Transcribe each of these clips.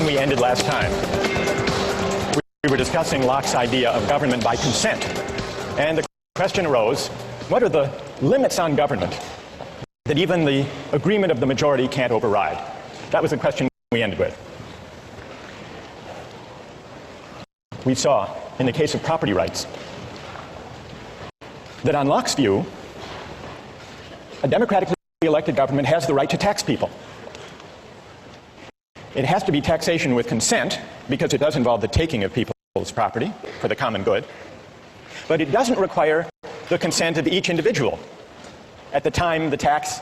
question we ended last time. We were discussing Locke's idea of government by consent. And the question arose, what are the limits on government that even the agreement of the majority can't override? That was the question we ended with. We saw, in the case of property rights, that on Locke's view, a democratically elected government has the right to tax people. It has to be taxation with consent, because it does involve the taking of people's property for the common good. But it doesn't require the consent of each individual at the time the tax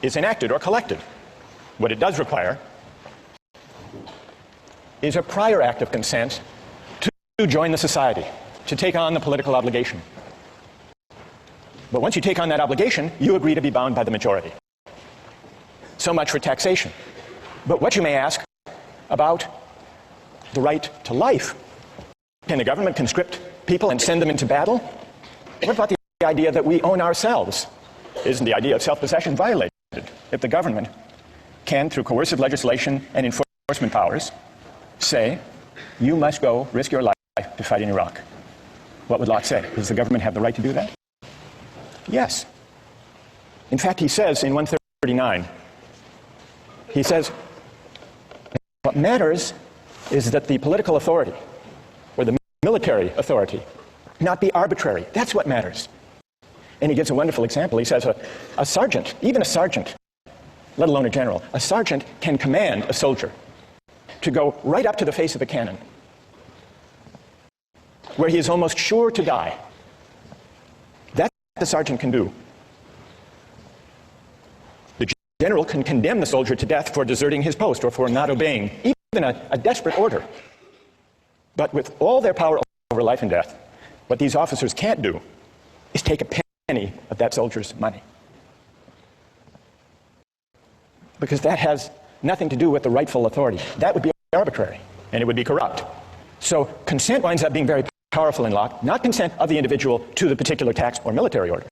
is enacted or collected. What it does require is a prior act of consent to join the society, to take on the political obligation. But once you take on that obligation, you agree to be bound by the majority. So much for taxation. But what you may ask about the right to life. Can the government conscript people and send them into battle? What about the idea that we own ourselves? Isn't the idea of self-possession violated if the government can, through coercive legislation and enforcement powers, say, you must go risk your life to fight in Iraq? What would Locke say? Does the government have the right to do that? Yes. In fact, he says in 139, he says, what matters is that the political authority, or the military authority, not be arbitrary. That's what matters. And he gives a wonderful example. He says a sergeant, even a sergeant, let alone a general, a sergeant can command a soldier to go right up to the face of the cannon, where he is almost sure to die. That the sergeant can do. The general can condemn the soldier to death for deserting his post or for not obeying even a desperate order. But with all their power over life and death, what these officers can't do is take a penny of that soldier's money. Because that has nothing to do with the rightful authority. That would be arbitrary, and it would be corrupt. So consent winds up being very powerful in Locke, not consent of the individual to the particular tax or military order,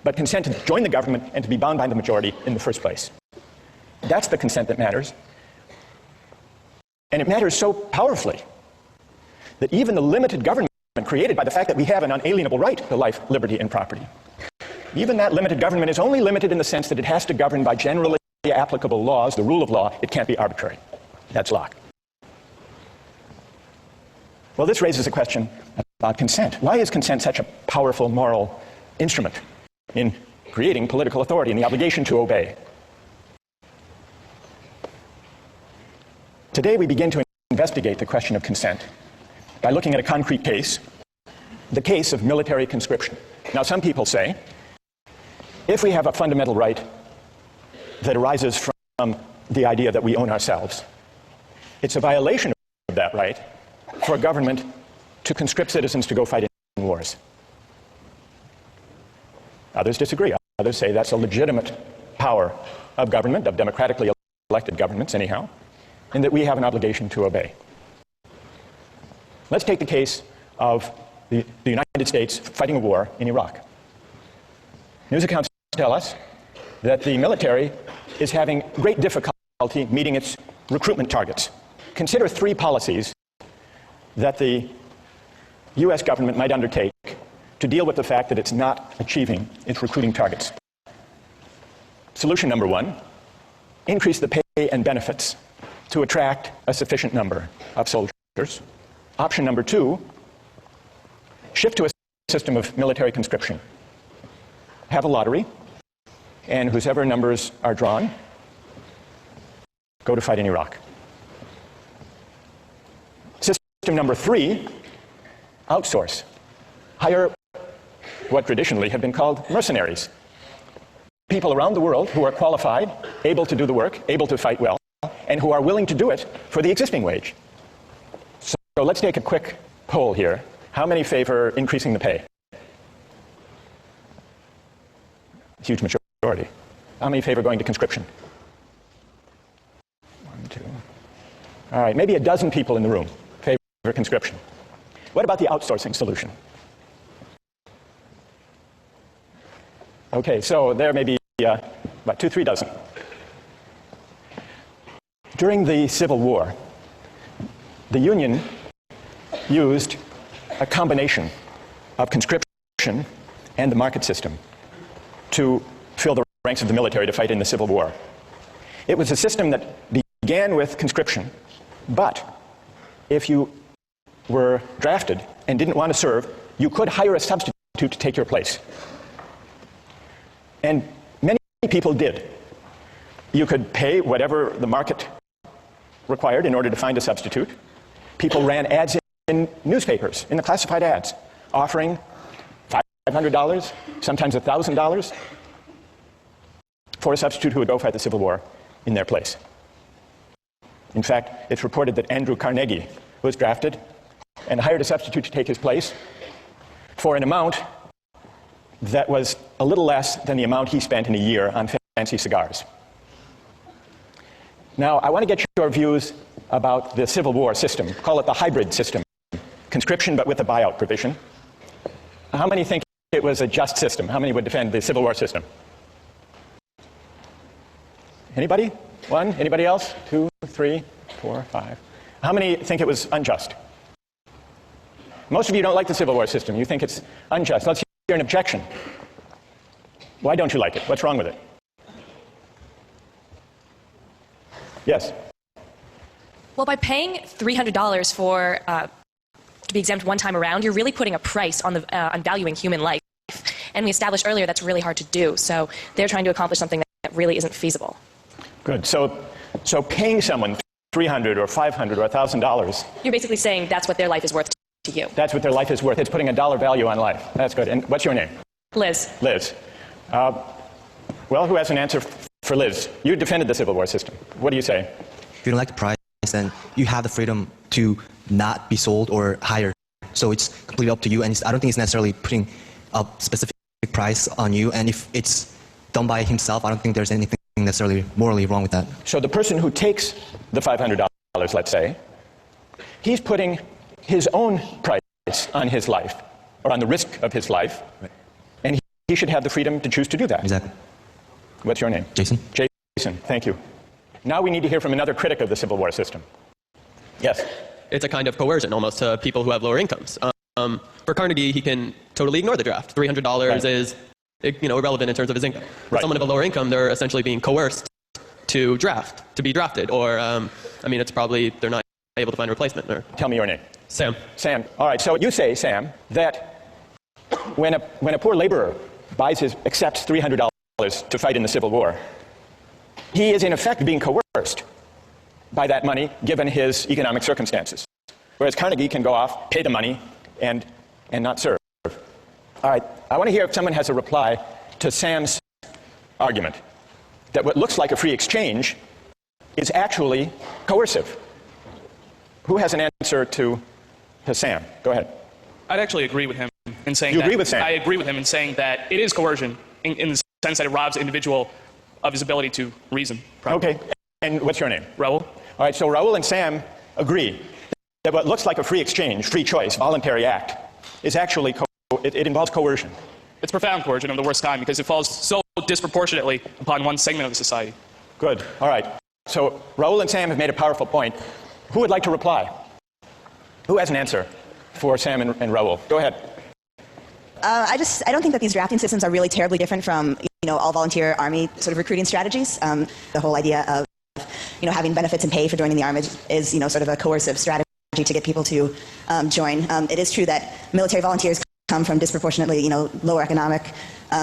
but consent to join the government and to be bound by the majority in the first place. That's the consent that matters. And it matters so powerfully that even the limited government created by the fact that we have an unalienable right to life, liberty, and property, even that limited government is only limited in the sense that it has to govern by generally applicable laws, the rule of law. It can't be arbitrary. That's Locke. Well, this raises a question about consent. Why is consent such a powerful moral instrument in creating political authority and the obligation to obey? Today we begin to investigate the question of consent by looking at a concrete case, the case of military conscription. Now, some people say, if we have a fundamental right that arises from the idea that we own ourselves, it's a violation of that right for a government to conscript citizens to go fight in wars. Others disagree. Others say that's a legitimate power of government, of democratically elected governments anyhow, and that we have an obligation to obey. Let's take the case of the United States fighting a war in Iraq. News accounts tell us that the military is having great difficulty meeting its recruitment targets. Consider three policies that the US government might undertake to deal with the fact that it's not achieving its recruiting targets. Solution number one, increase the pay and benefits to attract a sufficient number of soldiers. Option number two, shift to a system of military conscription. Have a lottery, and whosever numbers are drawn, go to fight in Iraq. System number three, outsource. Hire what traditionally have been called mercenaries. People around the world who are qualified, able to do the work, able to fight well, and who are willing to do it for the existing wage. So let's take a quick poll here. How many favor increasing the pay? Huge majority. How many favor going to conscription? 1, 2. All right, maybe a dozen people in the room favor conscription. What about the outsourcing solution? Okay, so there may be about 2-3 dozen. During the Civil War, the Union used a combination of conscription and the market system to fill the ranks of the military to fight in the Civil War. It was a system that began with conscription, but if you were drafted and didn't want to serve, you could hire a substitute to take your place. And many people did. You could pay whatever the market required in order to find a substitute. People ran ads in newspapers, in the classified ads, offering $500, sometimes $1,000 for a substitute who would go fight the Civil War in their place. In fact, it's reported that Andrew Carnegie was drafted and hired a substitute to take his place for an amount that was a little less than the amount he spent in a year on fancy cigars. Now, I want to get your views about the Civil War system. Call it the hybrid system. Conscription, but with a buyout provision. How many think it was a just system? How many would defend the Civil War system? Anybody? One? Anybody else? 2, 3, 4, 5. How many think it was unjust? Most of you don't like the Civil War system. You think it's unjust. Let's hear an objection. Why don't you like it? What's wrong with it? Yes? Well, by paying $300 for to be exempt one time around, you're really putting a price on on valuing human life. And we established earlier that's really hard to do. So they're trying to accomplish something that really isn't feasible. Good. So paying someone $300 or $500 or $1,000. You're basically saying that's what their life is worth to you. That's what their life is worth. It's putting a dollar value on life. That's good. And what's your name? Liz. Liz. Well, who has an answer for Liz? You defended the Civil War system. What do you say? If you don't like the price, then you have the freedom to not be sold or hired. So it's completely up to you. And I don't think it's necessarily putting a specific price on you. And if it's done by himself, I don't think there's anything necessarily morally wrong with that. So the person who takes the $500, let's say, he's putting his own price on his life, or on the risk of his life, right. And he should have the freedom to choose to do that. Exactly. What's your name? Jason. Jason, thank you. Now we need to hear from another critic of the Civil War system. Yes? It's a kind of coercion almost to people who have lower incomes. For Carnegie, he can totally ignore the draft. $300 right. is irrelevant in terms of his income. For right. someone of a lower income, they're essentially being coerced to be drafted. Or, it's probably they're not able to find a replacement. Or tell me your name. Sam. Sam. All right, so you say, Sam, that when a poor laborer accepts $300 to fight in the Civil War, he is in effect being coerced by that money given his economic circumstances. Whereas Carnegie can go off, pay the money, and not serve. All right, I want to hear if someone has a reply to Sam's argument that what looks like a free exchange is actually coercive. Who has an answer to Sam? Go ahead. I'd actually agree with him in saying you agree with Sam? I agree with him in saying that it is coercion in the sense that it robs the individual of his ability to reason. Probably. Okay, and what's your name? Raul. All right, so Raul and Sam agree that what looks like a free exchange, free choice, voluntary act, is actually it involves coercion. It's profound coercion of the worst kind because it falls so disproportionately upon one segment of the society. Good. All right. So Raul and Sam have made a powerful point. Who would like to reply? Who has an answer for Sam and Raul? Go ahead. I don't think that these drafting systems are really terribly different from all volunteer army sort of recruiting strategies. The whole idea of having benefits and pay for joining the army is sort of a coercive strategy to get people to join. It is true that military volunteers come from disproportionately lower economic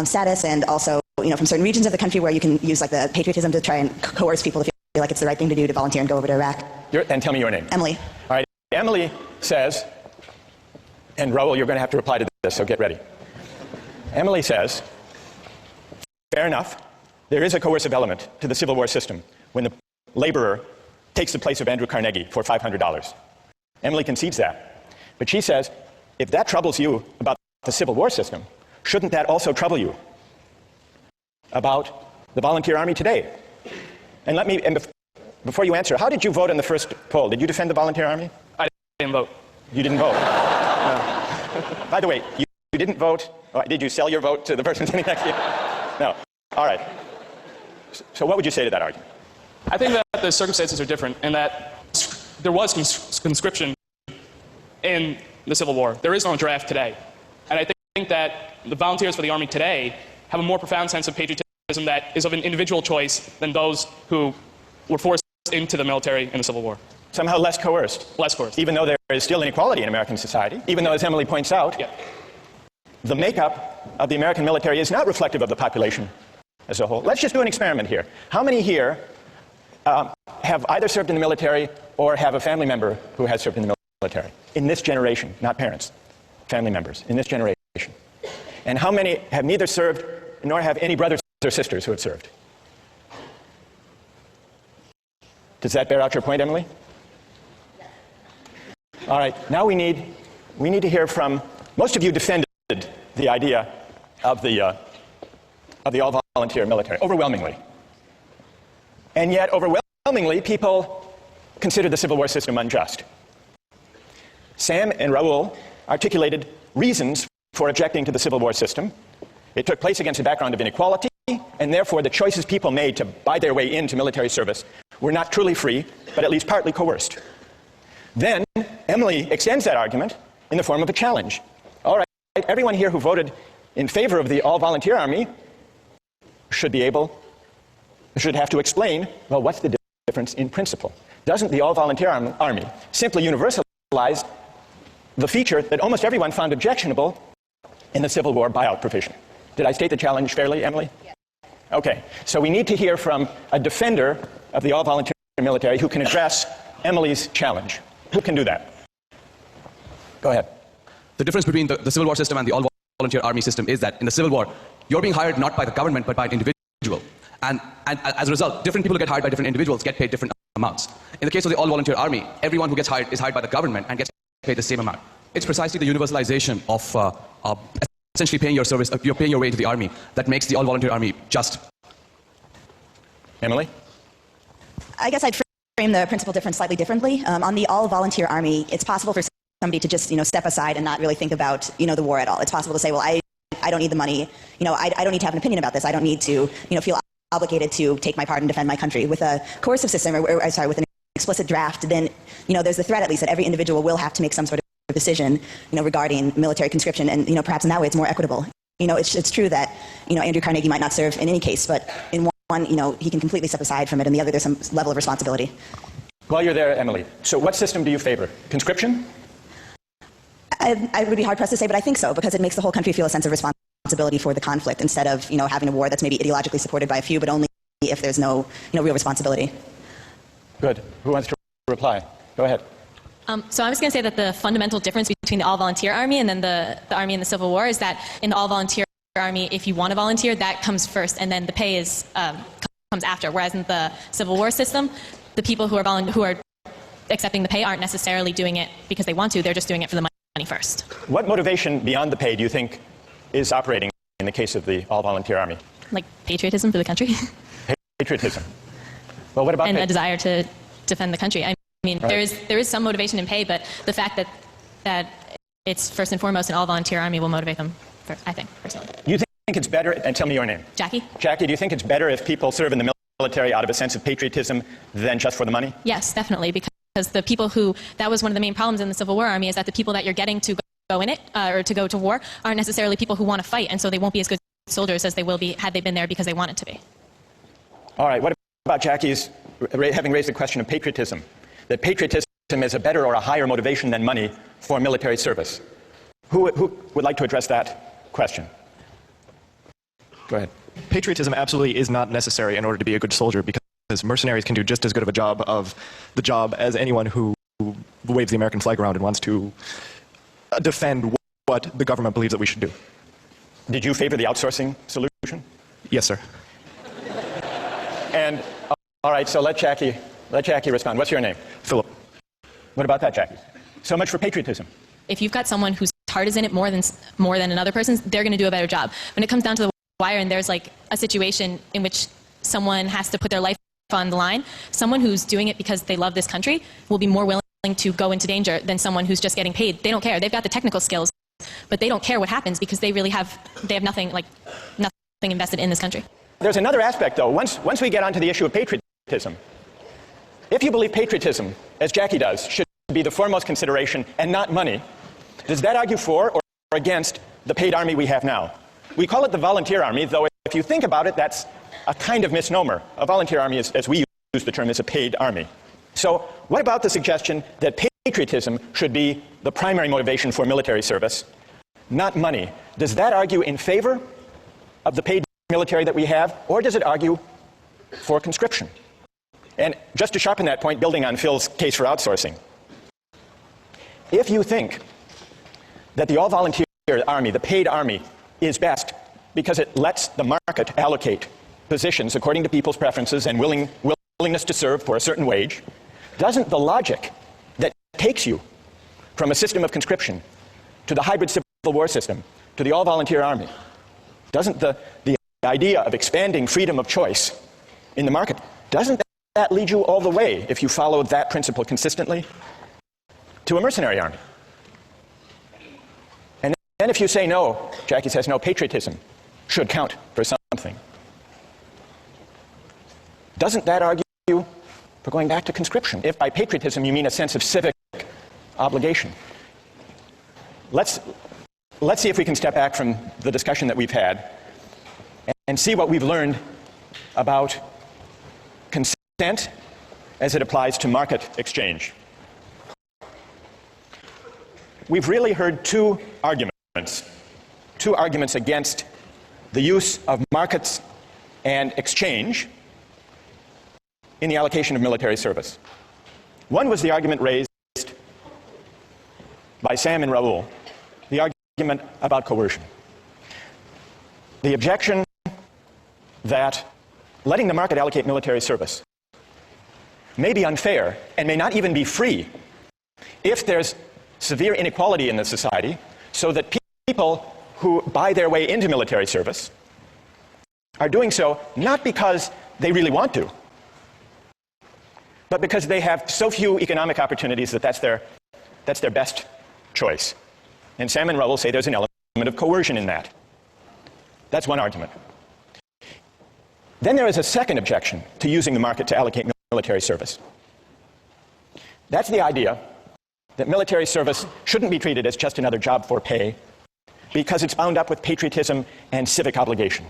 status, and also from certain regions of the country where you can use like the patriotism to try and coerce people to feel like it's the right thing to do to volunteer and go over to Iraq. And tell me your name. Emily. All right. Emily says, and Raul, you're going to have to reply to this, so get ready. Emily says, fair enough, there is a coercive element to the Civil War system when the laborer takes the place of Andrew Carnegie for $500. Emily concedes that. But she says, if that troubles you about the Civil War system, shouldn't that also trouble you about the volunteer army today? And before you answer, how did you vote in the first poll? Did you defend the volunteer army? I didn't vote. You didn't vote? No. By the way, you didn't vote. Oh, did you sell your vote to the person sitting next to you? No. All right. So what would you say to that argument? I think that the circumstances are different, and that there was conscription in the Civil War. There is no draft today. And I think that the volunteers for the Army today have a more profound sense of patriotism that is of an individual choice than those who were forced into the military in the Civil War. Somehow less coerced. Less coerced. Even though there is still inequality in American society, even though, as Emily points out, Yeah. the makeup of the American military is not reflective of the population as a whole. Let's just do an experiment here. How many here have either served in the military or have a family member who has served in the military? In this generation, not parents, family members, in this generation. And how many have neither served nor have any brothers or sisters who have served? Does that bear out your point, Emily? All right, now we need to hear from, most of you defended the idea of the all-volunteer military, overwhelmingly. And yet, overwhelmingly, people consider the Civil War system unjust. Sam and Raul articulated reasons for objecting to the Civil War system. It took place against a background of inequality, and therefore the choices people made to buy their way into military service were not truly free, but at least partly coerced. Then, Emily extends that argument in the form of a challenge. All right, everyone here who voted in favor of the all-volunteer army should have to explain, well, what's the difference in principle? Doesn't the all-volunteer army simply universalize the feature that almost everyone found objectionable in the Civil War buyout provision? Did I state the challenge fairly, Emily? Yes. Okay, so we need to hear from a defender of the all-volunteer military who can address Emily's challenge. Who can do that? Go ahead. The difference between the Civil War system and the all-volunteer army system is that in the Civil War, you're being hired not by the government, but by an individual. And as a result, different people who get hired by different individuals get paid different amounts. In the case of the all-volunteer army, everyone who gets hired is hired by the government and gets paid the same amount. It's precisely the universalization of essentially paying your service, you're paying your way to the army, that makes the all-volunteer army just. Emily? I guess I'd frame the principal difference slightly differently. On the all-volunteer army, it's possible for somebody to just, step aside and not really think about, the war at all. It's possible to say, well, I don't need the money. I don't need to have an opinion about this. I don't need to, feel obligated to take my part and defend my country. With a coercive system, with an explicit draft, then, there's the threat at least that every individual will have to make some sort of decision, regarding military conscription, and, perhaps in that way it's more equitable. It's true that, Andrew Carnegie might not serve in any case, but in one, he can completely step aside from it, and the other, there's some level of responsibility. While you're there, Emily, so what system do you favor? Conscription? I would be hard-pressed to say, but I think so, because it makes the whole country feel a sense of responsibility for the conflict, instead of, having a war that's maybe ideologically supported by a few, but only if there's no, real responsibility. Good. Who wants to reply? Go ahead. So I'm just going to say that the fundamental difference between the all-volunteer army and then the army in the Civil War is that in the all-volunteer army, if you want to volunteer, that comes first, and then the pay comes after. Whereas in the Civil War system, the people who are accepting the pay aren't necessarily doing it because they want to. They're just doing it for the money first. What motivation beyond the pay do you think is operating in the case of the all-volunteer army? Like patriotism for the country. Patriotism. Well, what about and a desire to defend the country. I mean, right. there is some motivation in pay, but the fact that it's first and foremost an all-volunteer army will motivate them, I think, personally. You think it's better, and tell me your name. Jackie. Jackie, do you think it's better if people serve in the military out of a sense of patriotism than just for the money? Yes, definitely, because the people that was one of the main problems in the Civil War army, is that the people that you're getting to go in it, or to go to war, aren't necessarily people who want to fight, and so they won't be as good soldiers as they will be had they been there because they wanted to be. All right, what about Jackie's having raised the question of patriotism? That patriotism is a better or a higher motivation than money for military service. Who would like to address that question? Go ahead. Patriotism absolutely is not necessary in order to be a good soldier, because mercenaries can do just as good of a job as anyone who waves the American flag around and wants to defend what the government believes that we should do. Did you favor the outsourcing solution? Yes, sir. And all right, so let Jackie respond. What's your name? Philip. What about that, Jackie? So much for patriotism. If you've got someone whose heart is in it more than another person's, they're going to do a better job. When it comes down to the wire and there's like a situation in which someone has to put their life on the line, someone who's doing it because they love this country will be more willing to go into danger than someone who's just getting paid. They don't care. They've got the technical skills, but they don't care what happens because they have nothing invested in this country. There's another aspect, though. Once we get onto the issue of patriotism, if you believe patriotism as Jackie does, should be the foremost consideration and not money, does that argue for or against the paid army we have now? We call it the volunteer army, though if you think about it, that's a kind of misnomer. A volunteer army, as we use the term, is a paid army. So what about the suggestion that patriotism should be the primary motivation for military service, not money? Does that argue in favor of the paid military that we have, or does it argue for conscription? And just to sharpen that point, building on Phil's case for outsourcing, if you think that the all-volunteer army, the paid army, is best because it lets the market allocate positions according to people's preferences and willingness to serve for a certain wage, doesn't the logic that takes you from a system of conscription to the hybrid civil war system to the all-volunteer army, doesn't the idea of expanding freedom of choice in the market, doesn't that lead you all the way, if you follow that principle consistently, to a mercenary army? And then if you say no, Jackie says no, patriotism should count for something, doesn't that argue for going back to conscription, if by patriotism you mean a sense of civic obligation? Let's see if we can step back from the discussion that we've had and see what we've learned about consent as it applies to market exchange. We've really heard two arguments against the use of markets and exchange in the allocation of military service. One was the argument raised by Sam and Raoul, the argument about coercion. The objection that letting the market allocate military service may be unfair and may not even be free if there's severe inequality in the society, so that people who buy their way into military service are doing so not because they really want to, but because they have so few economic opportunities that that's their best choice. And Sam and Raoul say there's an element of coercion in that. That's one argument. Then there is a second objection to using the market to allocate military service. That's the idea that military service shouldn't be treated as just another job for pay because it's bound up with patriotism and civic obligation.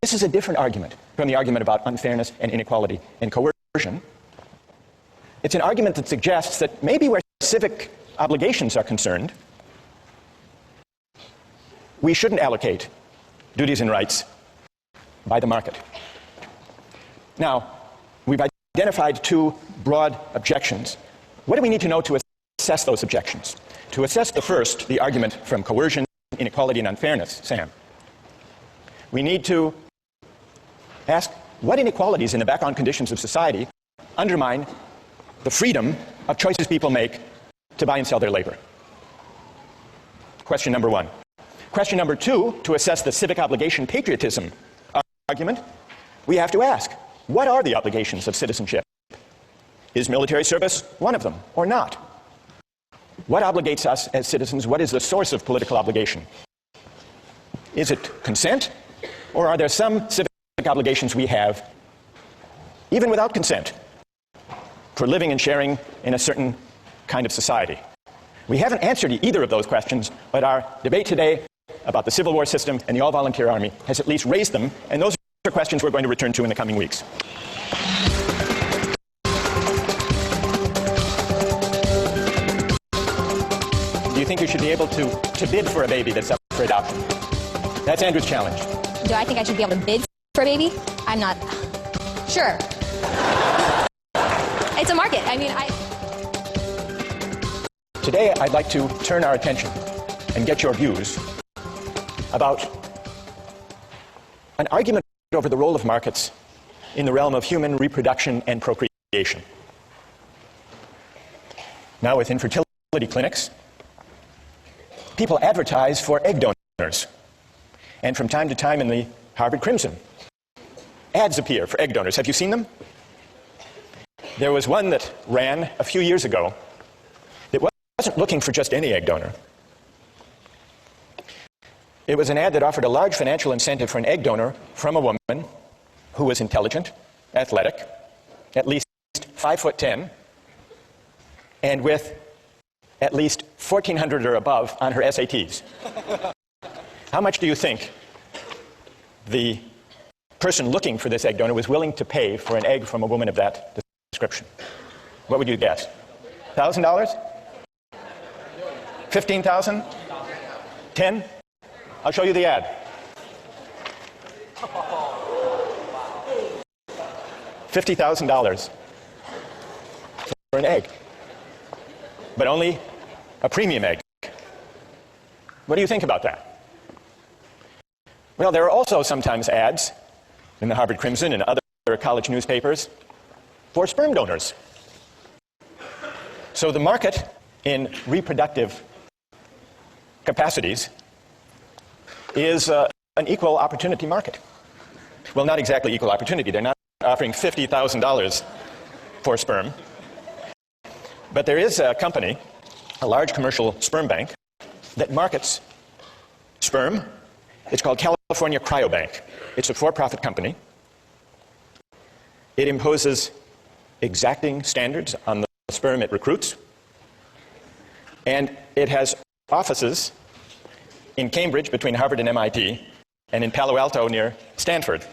This is a different argument from the argument about unfairness and inequality and coercion. It's an argument that suggests that maybe where civic obligations are concerned, we shouldn't allocate duties and rights by the market. Now, we've identified two broad objections. What do we need to know to assess those objections? To assess the first, the argument from coercion, inequality, and unfairness, Sam, we need to ask what inequalities in the background conditions of society undermine the freedom of choices people make to buy and sell their labor. Question number one. Question number two, to assess the civic obligation patriotism argument, we have to ask, what are the obligations of citizenship? Is military service one of them or not? What obligates us as citizens? What is the source of political obligation? Is it consent, or are there some civic obligations we have, even without consent, for living and sharing in a certain kind of society? We haven't answered either of those questions, but our debate today about the Civil War system and the all-volunteer army has at least raised them, and those are questions we're going to return to in the coming weeks. Do you think you should be able to bid for a baby that's up for adoption? That's Andrew's challenge. Do I think I should be able to bid for a baby? I'm not sure. It's a market. I mean, Today, I'd like to turn our attention and get your views about an argument over the role of markets in the realm of human reproduction and procreation. Now, with infertility clinics, people advertise for egg donors. And from time to time in the Harvard Crimson, ads appear for egg donors. Have you seen them? There was one that ran a few years ago that wasn't looking for just any egg donor. It was an ad that offered a large financial incentive for an egg donor from a woman who was intelligent, athletic, at least 5'10", and with at least 1,400 or above on her SATs. How much do you think the person looking for this egg donor was willing to pay for an egg from a woman of that description? What would you guess? $1,000? 15,000? 10? I'll show you the ad. $50,000 for an egg, but only a premium egg. What do you think about that? Well, there are also sometimes ads in the Harvard Crimson and other college newspapers for sperm donors. So the market in reproductive capacities is an equal opportunity market. Well, not exactly equal opportunity. They're not offering $50,000 for sperm. But there is a company, a large commercial sperm bank, that markets sperm. It's called California Cryobank. It's a for-profit company. It imposes exacting standards on the sperm it recruits. And it has offices in Cambridge between Harvard and MIT, and in Palo Alto near Stanford.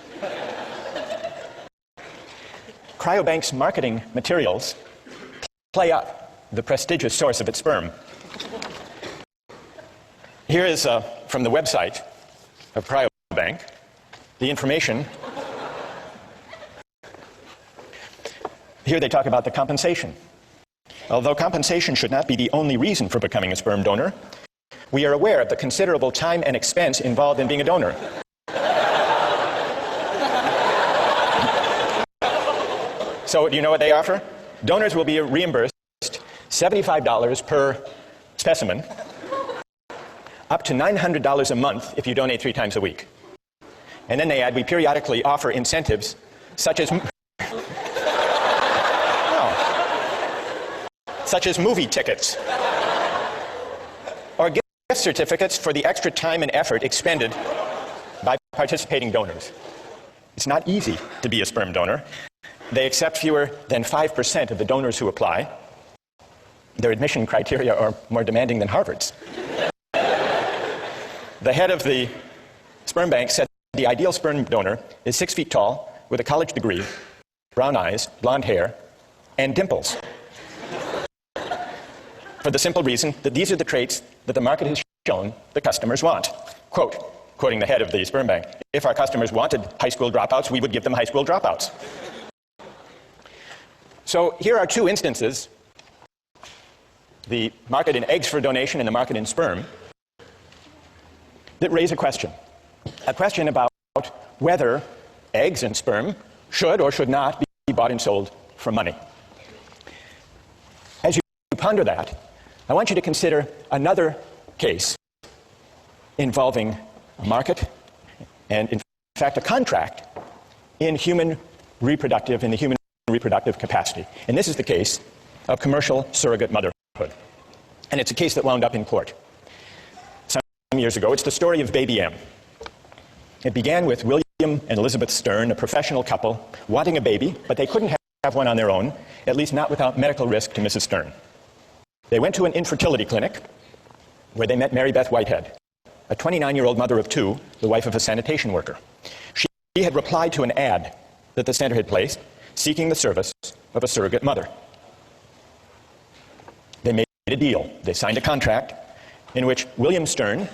Cryobank's marketing materials play up the prestigious source of its sperm. Here is from the website of Cryobank the information. Here they talk about the compensation. Although compensation should not be the only reason for becoming a sperm donor, we are aware of the considerable time and expense involved in being a donor. So do you know what they offer? Donors will be reimbursed $75 per specimen, up to $900 a month if you donate 3 times a week. And then they add, we periodically offer incentives such as such as movie tickets or gift certificates for the extra time and effort expended by participating donors. It's not easy to be a sperm donor. They accept fewer than 5% of the donors who apply. Their admission criteria are more demanding than Harvard's. The head of the sperm bank said the ideal sperm donor is 6 feet tall, with a college degree, brown eyes, blonde hair, and dimples. For the simple reason that these are the traits that the market has shown the customers want. Quoting the head of the sperm bank, if our customers wanted high school dropouts, we would give them high school dropouts. So here are 2 instances, the market in eggs for donation and the market in sperm, that raise a question about whether eggs and sperm should or should not be bought and sold for money. As you ponder that, I want you to consider another case involving a market and, in fact, a contract in the human reproductive capacity. And this is the case of commercial surrogate motherhood. And it's a case that wound up in court some years ago. It's the story of Baby M. It began with William and Elizabeth Stern, a professional couple, wanting a baby, but they couldn't have one on their own, at least not without medical risk to Mrs. Stern. They went to an infertility clinic where they met Mary Beth Whitehead, a 29-year-old mother of 2, the wife of a sanitation worker. She had replied to an ad that the center had placed seeking the service of a surrogate mother. They made a deal. They signed a contract in which William Stern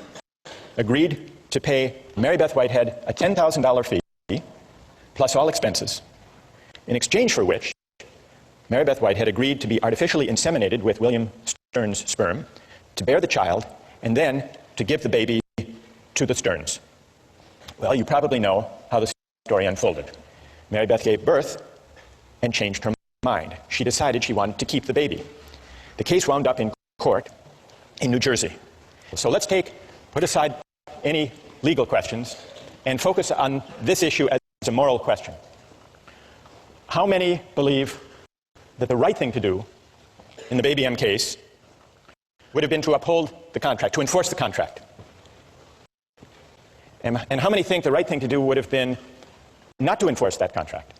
agreed to pay Mary Beth Whitehead a $10,000 fee plus all expenses, in exchange for which Mary Beth Whitehead agreed to be artificially inseminated with William Stern's sperm, to bear the child, and then to give the baby to the Sterns. Well, you probably know how the story unfolded. Mary Beth gave birth and changed her mind. She decided she wanted to keep the baby. The case wound up in court in New Jersey. So let's put aside any legal questions and focus on this issue as a moral question. How many believe that the right thing to do in the Baby M case would have been to uphold the contract, to enforce the contract? And how many think the right thing to do would have been not to enforce that contract?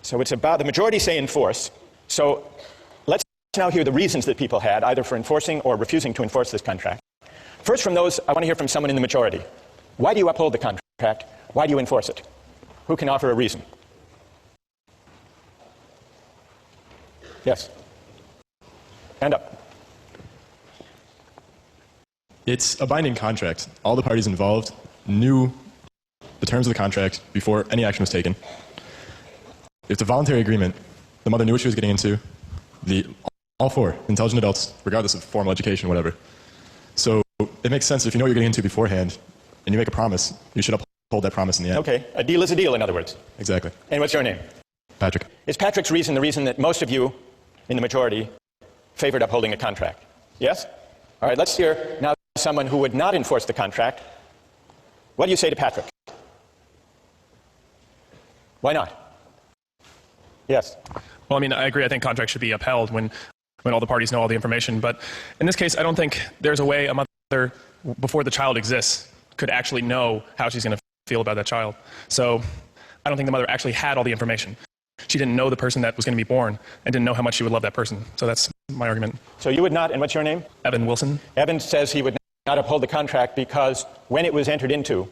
So it's about, the majority say enforce, So let's now hear the reasons that people had, either for enforcing or refusing to enforce this contract. First, from those, I want to hear from someone in the majority. Why do you uphold the contract? Why do you enforce it? Who can offer a reason? Yes. Hand up. It's a binding contract. All the parties involved knew the terms of the contract before any action was taken. It's a voluntary agreement. The mother knew what she was getting into. All four intelligent adults, regardless of formal education, whatever. So it makes sense if you know what you're getting into beforehand and you make a promise, you should uphold that promise in the end. Okay, a deal is a deal, in other words. Exactly. And what's your name? Patrick. Is Patrick's reason the reason that most of you in the majority favored upholding the contract? Yes? All right, let's hear now someone who would not enforce the contract. What do you say to Patrick? Why not? Yes. Well, I mean, I agree. I think contracts should be upheld when all the parties know all the information. But in this case, I don't think there's a way a mother, before the child exists, could actually know how she's going to feel about that child. So I don't think the mother actually had all the information. She didn't know the person that was going to be born and didn't know how much she would love that person. So that's my argument. So you would not, and what's your name? Evan Wilson. Evan says he would not uphold the contract because when it was entered into,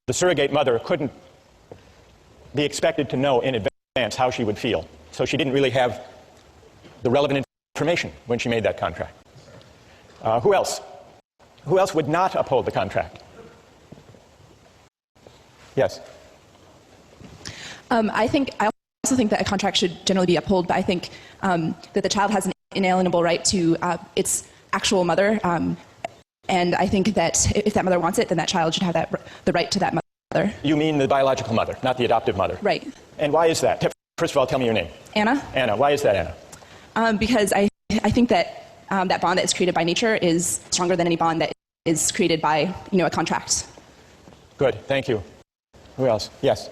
the surrogate mother couldn't be expected to know in advance how she would feel. So she didn't really have the relevant information when she made that contract. Who else? Who else would not uphold the contract? Yes. I also think that a contract should generally be upheld, but I think that the child has an inalienable right to its actual mother, and I think that if that mother wants it, then that child should have the right to that mother. You mean the biological mother, not the adoptive mother? Right. And why is that? First of all, tell me your name. Anna. Anna. Why is that, Anna? Because I think that that bond that is created by nature is stronger than any bond that is created by a contract. Good. Thank you. Who else? Yes.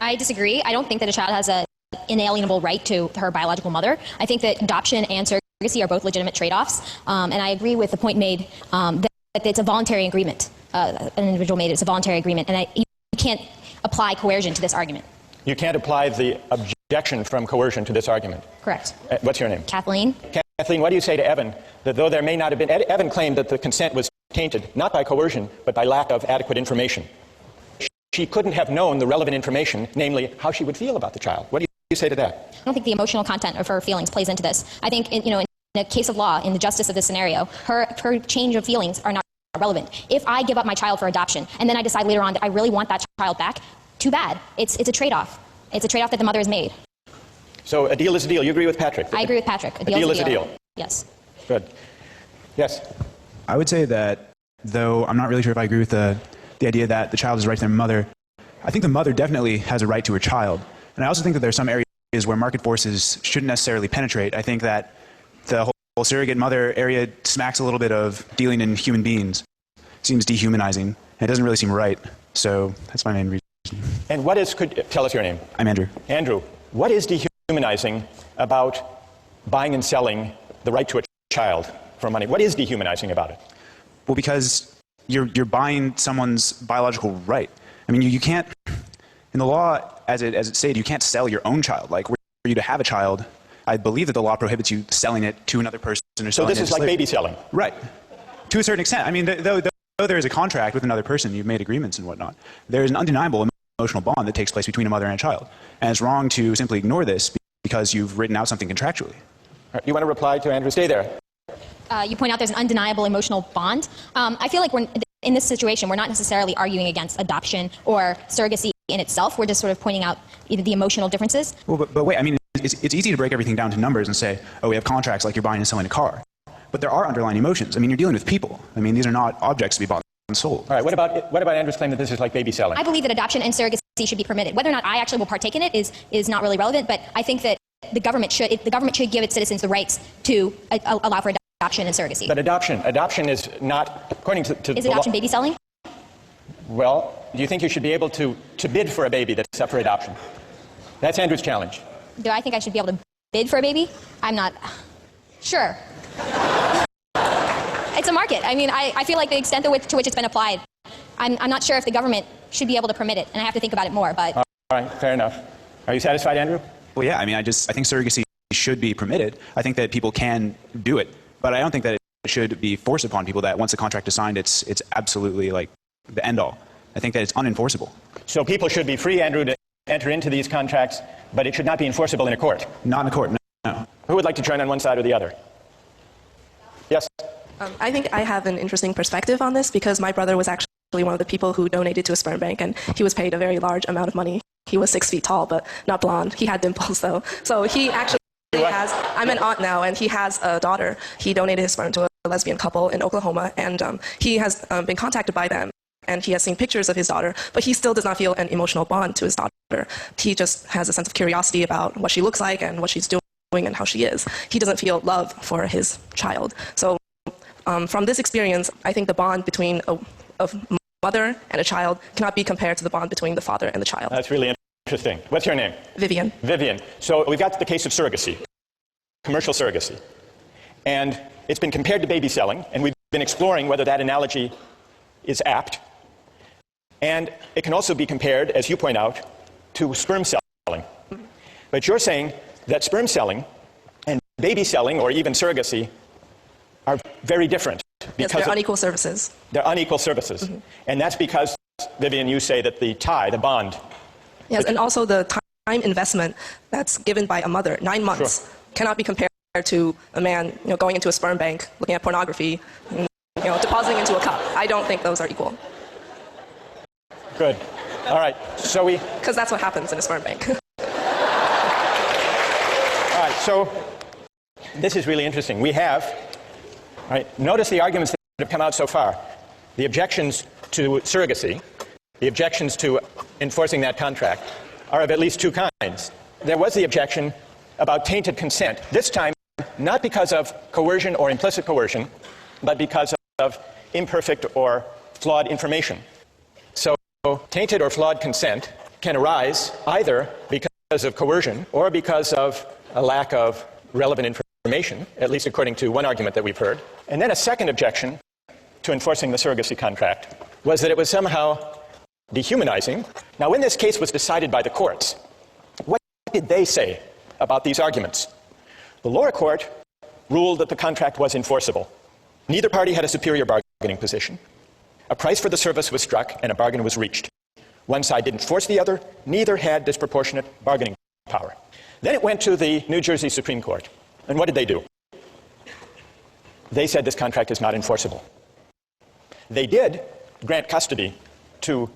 I disagree. I don't think that a child has an inalienable right to her biological mother. I think that adoption and surrogacy are both legitimate trade-offs. And I agree with the point made that it's a voluntary agreement. An individual made it. It's a voluntary agreement. And you can't apply coercion to this argument. You can't apply the objection from coercion to this argument. Correct. What's your name? Kathleen. Kathleen, what do you say to Evan that though there may not have been... Evan claimed that the consent was tainted, not by coercion, but by lack of adequate information. She couldn't have known the relevant information, namely how she would feel about the child. What do you say to that? I don't think the emotional content of her feelings plays into this. I think, in a case of law, in the justice of this scenario, her change of feelings are not relevant. If I give up my child for adoption, and then I decide later on that I really want that child back, too bad. It's a trade-off. It's a trade-off that the mother has made. So a deal is a deal. You agree with Patrick? I agree with Patrick. A deal is a deal. Yes. Good. Yes. I would say that, though I'm not really sure if I agree with the idea that the child has a right to their mother, I think the mother definitely has a right to her child. And I also think that there are some areas where market forces shouldn't necessarily penetrate. I think that the whole surrogate mother area smacks a little bit of dealing in human beings. It seems dehumanizing. And it doesn't really seem right. So that's my main reason. And tell us your name. I'm Andrew. Andrew, what is dehumanizing about buying and selling the right to a child for money? What is dehumanizing about it? Well, because you're buying someone's biological right. I mean, you can't, in the law, as it's stated, you can't sell your own child. Like, for you to have a child, I believe that the law prohibits you selling it to another person or so this is like baby selling? Right. To a certain extent. I mean, though there is a contract with another person, you've made agreements and whatnot, there is an undeniable emotional bond that takes place between a mother and a child. And it's wrong to simply ignore this because you've written out something contractually. Right, you want to reply to Andrew? Stay there. You point out there's an undeniable emotional bond. I feel like in this situation, we're not necessarily arguing against adoption or surrogacy in itself. We're just sort of pointing out either the emotional differences. Well, but wait, I mean, it's easy to break everything down to numbers and say, oh, we have contracts like you're buying and selling a car. But there are underlying emotions. I mean, you're dealing with people. I mean, these are not objects to be bought and sold. All right, what about Andrew's claim that this is like baby selling? I believe that adoption and surrogacy should be permitted. Whether or not I actually will partake in it is not really relevant, but I think that the government should give its citizens the rights to allow for adoption and surrogacy. But adoption is not, according to Is adoption baby selling? Well, do you think you should be able to bid for a baby that's up for adoption? That's Andrew's challenge. Do I think I should be able to bid for a baby? I'm not sure. It's a market. I mean, I feel like the extent to which it's been applied, I'm not sure if the government should be able to permit it, and I have to think about it more. But all right, fair enough. Are you satisfied, Andrew? Well, yeah, I mean, I think surrogacy should be permitted. I think that people can do it, but I don't think that it should be forced upon people that once a contract is signed, it's absolutely like the end all. I think that it's unenforceable. So people should be free, Andrew, to enter into these contracts, but it should not be enforceable in a court. Not in a court, no. Who would like to join on one side or the other? Yes? I think I have an interesting perspective on this because my brother was actually one of the people who donated to a sperm bank, and he was paid a very large amount of money. He was 6 feet tall, but not blonde. He had dimples, though. So he actually has, I'm an aunt now, and he has a daughter. He donated his sperm to a lesbian couple in Oklahoma, and he has been contacted by them, and he has seen pictures of his daughter, but he still does not feel an emotional bond to his daughter. He just has a sense of curiosity about what she looks like and what she's doing and how she is. He doesn't feel love for his child. So from this experience, I think the bond between a mother and a child cannot be compared to the bond between the father and the child. That's really interesting. What's your name? Vivian. Vivian. So we've got the case of surrogacy, commercial surrogacy. And it's been compared to baby selling, and we've been exploring whether that analogy is apt. And it can also be compared, as you point out, to sperm selling. But you're saying that sperm selling and baby selling, or even surrogacy, are very different. Yes, they're unequal services. They're unequal services. Mm-hmm. And that's because, Vivian, you say that the tie, the bond. Yes, and also the time investment that's given by a mother, 9 months, sure, cannot be compared to a man going into a sperm bank, looking at pornography, and, depositing into a cup. I don't think those are equal. Good. All right. So we... Because that's what happens in a sperm bank. All right. So this is really interesting. We have... All right, notice the arguments that have come out so far. The objections to surrogacy, the objections to enforcing that contract, are of at least two kinds. There was the objection about tainted consent, this time not because of coercion or implicit coercion, but because of imperfect or flawed information. So tainted or flawed consent can arise either because of coercion or because of a lack of relevant information, at least according to one argument that we've heard. And then a second objection to enforcing the surrogacy contract was that it was somehow dehumanizing. Now, when this case was decided by the courts, what did they say about these arguments? The lower court ruled that the contract was enforceable. Neither party had a superior bargaining position. A price for the service was struck and a bargain was reached. One side didn't force the other. Neither had disproportionate bargaining power. Then it went to the New Jersey Supreme Court. And what did they do? They said this contract is not enforceable. They did grant custody to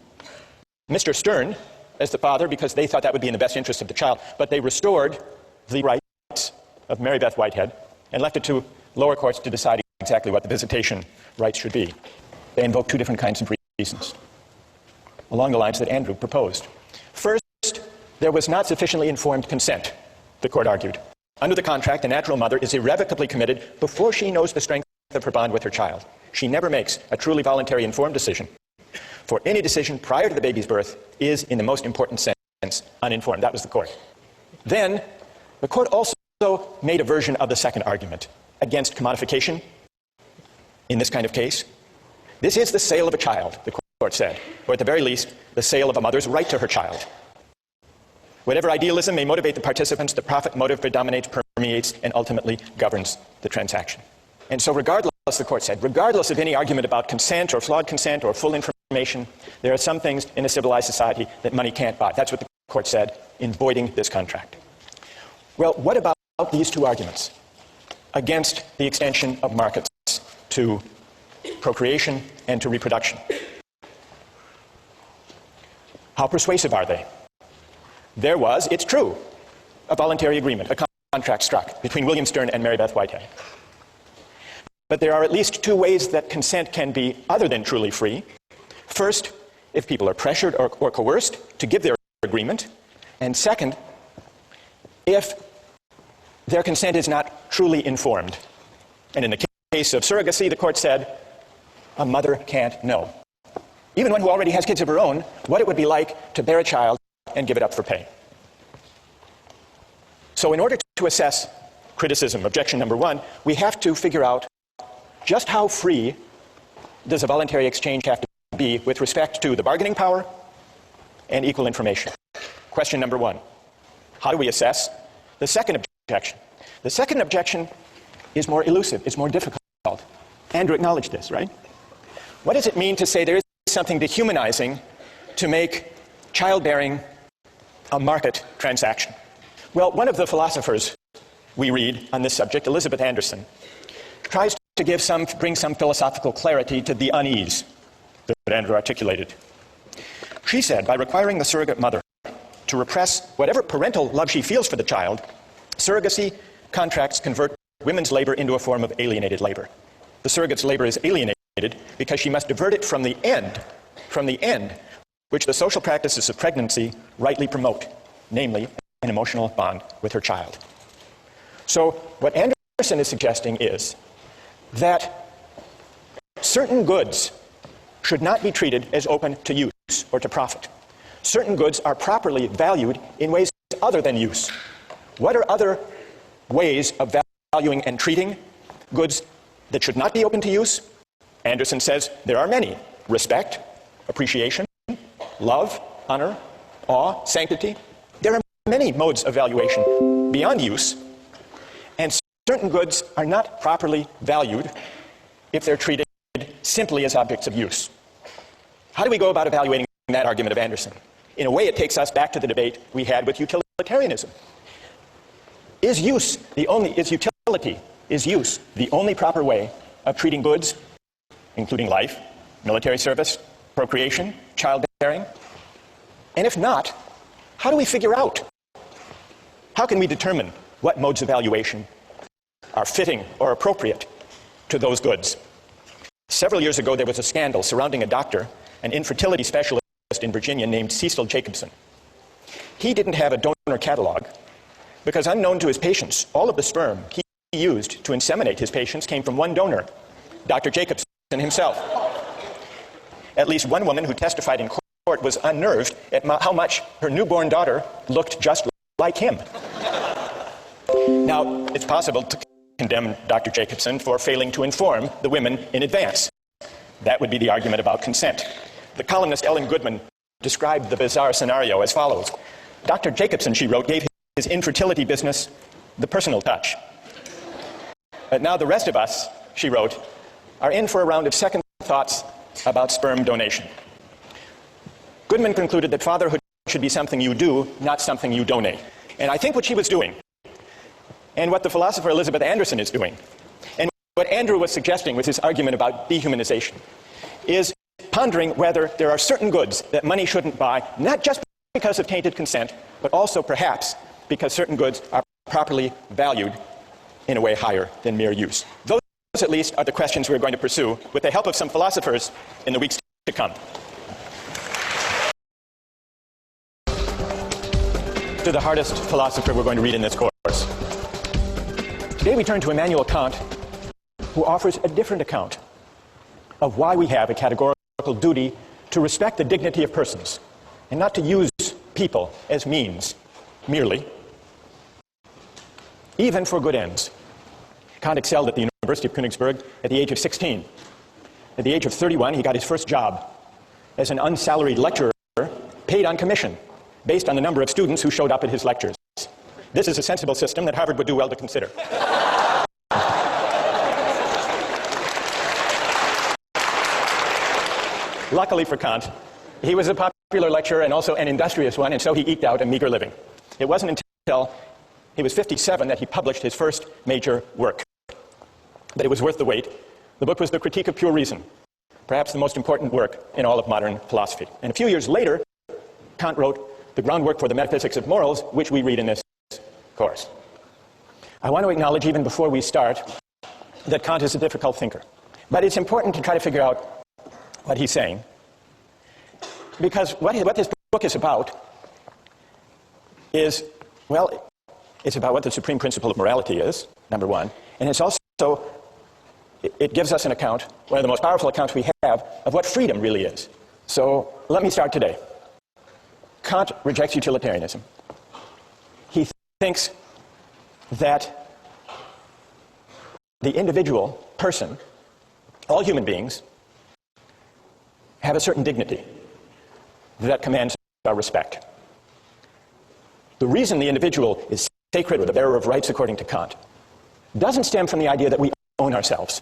Mr. Stern as the father because they thought that would be in the best interest of the child, but they restored the rights of Mary Beth Whitehead and left it to lower courts to decide exactly what the visitation rights should be. They invoked two different kinds of reasons, along the lines that Andrew proposed. First, there was not sufficiently informed consent, the court argued. Under the contract, the natural mother is irrevocably committed before she knows the strength of her bond with her child. She never makes a truly voluntary informed decision. For any decision prior to the baby's birth is, in the most important sense, uninformed. That was the court. Then, the court also made a version of the second argument against commodification in this kind of case. This is the sale of a child, the court said, or at the very least, the sale of a mother's right to her child. Whatever idealism may motivate the participants, the profit motive predominates, permeates, and ultimately governs the transaction. And so regardless, the court said, regardless of any argument about consent or flawed consent or full information, there are some things in a civilized society that money can't buy. That's what the court said in voiding this contract. Well, what about these two arguments against the extension of markets to procreation and to reproduction? How persuasive are they? There was, it's true, a voluntary agreement, a contract struck between William Stern and Mary Beth Whitehead. But there are at least two ways that consent can be other than truly free. First, if people are pressured or coerced to give their agreement. And second, if their consent is not truly informed. And in the case of surrogacy, the court said, a mother can't know, even one who already has kids of her own, what it would be like to bear a child and give it up for pay. So in order to assess criticism, objection number one, we have to figure out just how free does a voluntary exchange have to be with respect to the bargaining power and equal information. Question number one. How do we assess the second objection? The second objection is more elusive, it's more difficult. Andrew acknowledged this, right? What does it mean to say there is something dehumanizing to make childbearing a market transaction? Well, one of the philosophers we read on this subject, Elizabeth Anderson, tries to bring some philosophical clarity to the unease that Andrew articulated. She said, by requiring the surrogate mother to repress whatever parental love she feels for the child, surrogacy contracts convert women's labor into a form of alienated labor. The surrogate's labor is alienated because she must divert it from the end which the social practices of pregnancy rightly promote, namely an emotional bond with her child. So what Anderson is suggesting is that certain goods should not be treated as open to use or to profit. Certain goods are properly valued in ways other than use. What are other ways of valuing and treating goods that should not be open to use? Anderson says there are many. Respect, appreciation, love, honor, awe, sanctity. There are many modes of valuation beyond use, and certain goods are not properly valued if they're treated simply as objects of use. How do we go about evaluating that argument of Anderson? In a way, it takes us back to the debate we had with utilitarianism. Is use the only proper way of treating goods, including life, military service, procreation, childbearing? And if not, how do we figure out? How can we determine what modes of valuation are fitting or appropriate to those goods? Several years ago, there was a scandal surrounding a doctor, an infertility specialist in Virginia named Cecil Jacobson. He didn't have a donor catalog because, unknown to his patients, all of the sperm he used to inseminate his patients came from one donor, Dr. Jacobson himself. At least one woman who testified in court was unnerved at how much her newborn daughter looked just like him. Now, it's possible to condemn Dr. Jacobson for failing to inform the women in advance. That would be the argument about consent. The columnist Ellen Goodman described the bizarre scenario as follows. Dr. Jacobson, she wrote, gave his infertility business the personal touch. But now the rest of us, she wrote, are in for a round of second thoughts about sperm donation. Goodman concluded that fatherhood should be something you do, not something you donate. And I think what she was doing, and what the philosopher Elizabeth Anderson is doing, and what Andrew was suggesting with his argument about dehumanization, is pondering whether there are certain goods that money shouldn't buy, not just because of tainted consent, but also perhaps because certain goods are properly valued in a way higher than mere use. Those, at least, are the questions we're going to pursue with the help of some philosophers in the weeks to come. To the hardest philosopher we're going to read in this course. Today we turn to Immanuel Kant, who offers a different account of why we have a categorical duty to respect the dignity of persons and not to use people as means merely, even for good ends. Kant excelled at the University of Königsberg at the age of 16. At the age of 31, he got his first job as an unsalaried lecturer paid on commission based on the number of students who showed up at his lectures. This is a sensible system that Harvard would do well to consider. Luckily for Kant, he was a popular lecturer and also an industrious one, and so he eked out a meager living. It wasn't until he was 57 that he published his first major work. But it was worth the wait. The book was The Critique of Pure Reason, perhaps the most important work in all of modern philosophy. And a few years later, Kant wrote the groundwork for the metaphysics of morals, which we read in this course. I want to acknowledge, even before we start, that Kant is a difficult thinker. But it's important to try to figure out what he's saying, because what this book is about is, well, it's about what the supreme principle of morality is, number one, and it's also, it gives us an account, one of the most powerful accounts we have, of what freedom really is. So let me start today. Kant rejects utilitarianism. He thinks that the individual person, all human beings, have a certain dignity that commands our respect. the reason the individual is sacred or the bearer of rights according to Kant doesn't stem from the idea that we own ourselves,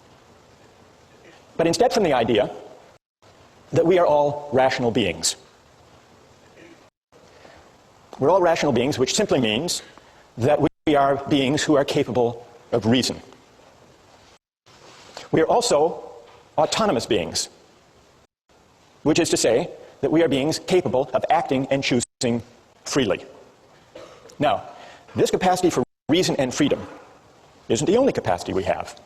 but instead from the idea that we are all rational beings. We're all rational beings, which simply means that we are beings who are capable of reason. We are also autonomous beings, which is to say that we are beings capable of acting and choosing freely. Now, this capacity for reason and freedom isn't the only capacity we have.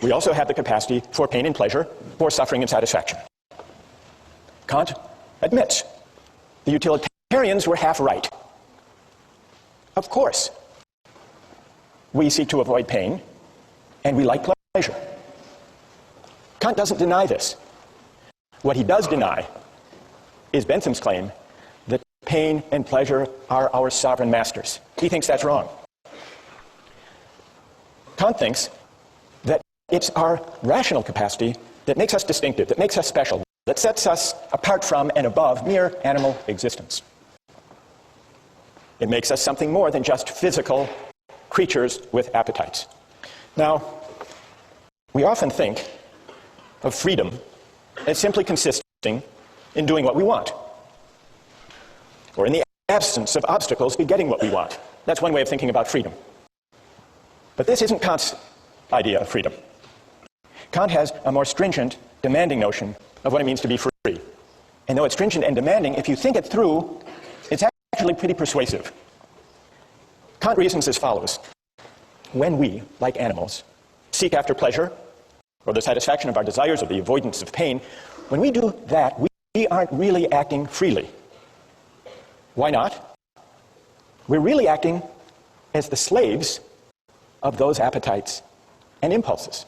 We also have the capacity for pain and pleasure, for suffering and satisfaction. Kant admits the utilitarians were half right. Of course, we seek to avoid pain, and we like pleasure. Kant doesn't deny this. What he does deny is Bentham's claim that pain and pleasure are our sovereign masters. He thinks that's wrong. Kant thinks that it's our rational capacity that makes us distinctive, that makes us special, that sets us apart from and above mere animal existence. It makes us something more than just physical creatures with appetites. Now, we often think of freedom as simply consisting in doing what we want, or in the absence of obstacles to getting what we want. That's one way of thinking about freedom. But this isn't Kant's idea of freedom. Kant has a more stringent, demanding notion of what it means to be free. And though it's stringent and demanding, if you think it through, it's actually pretty persuasive. Kant reasons as follows. When we, like animals, seek after pleasure, or the satisfaction of our desires, or the avoidance of pain, when we do that, we aren't really acting freely. Why not? We're really acting as the slaves of those appetites and impulses.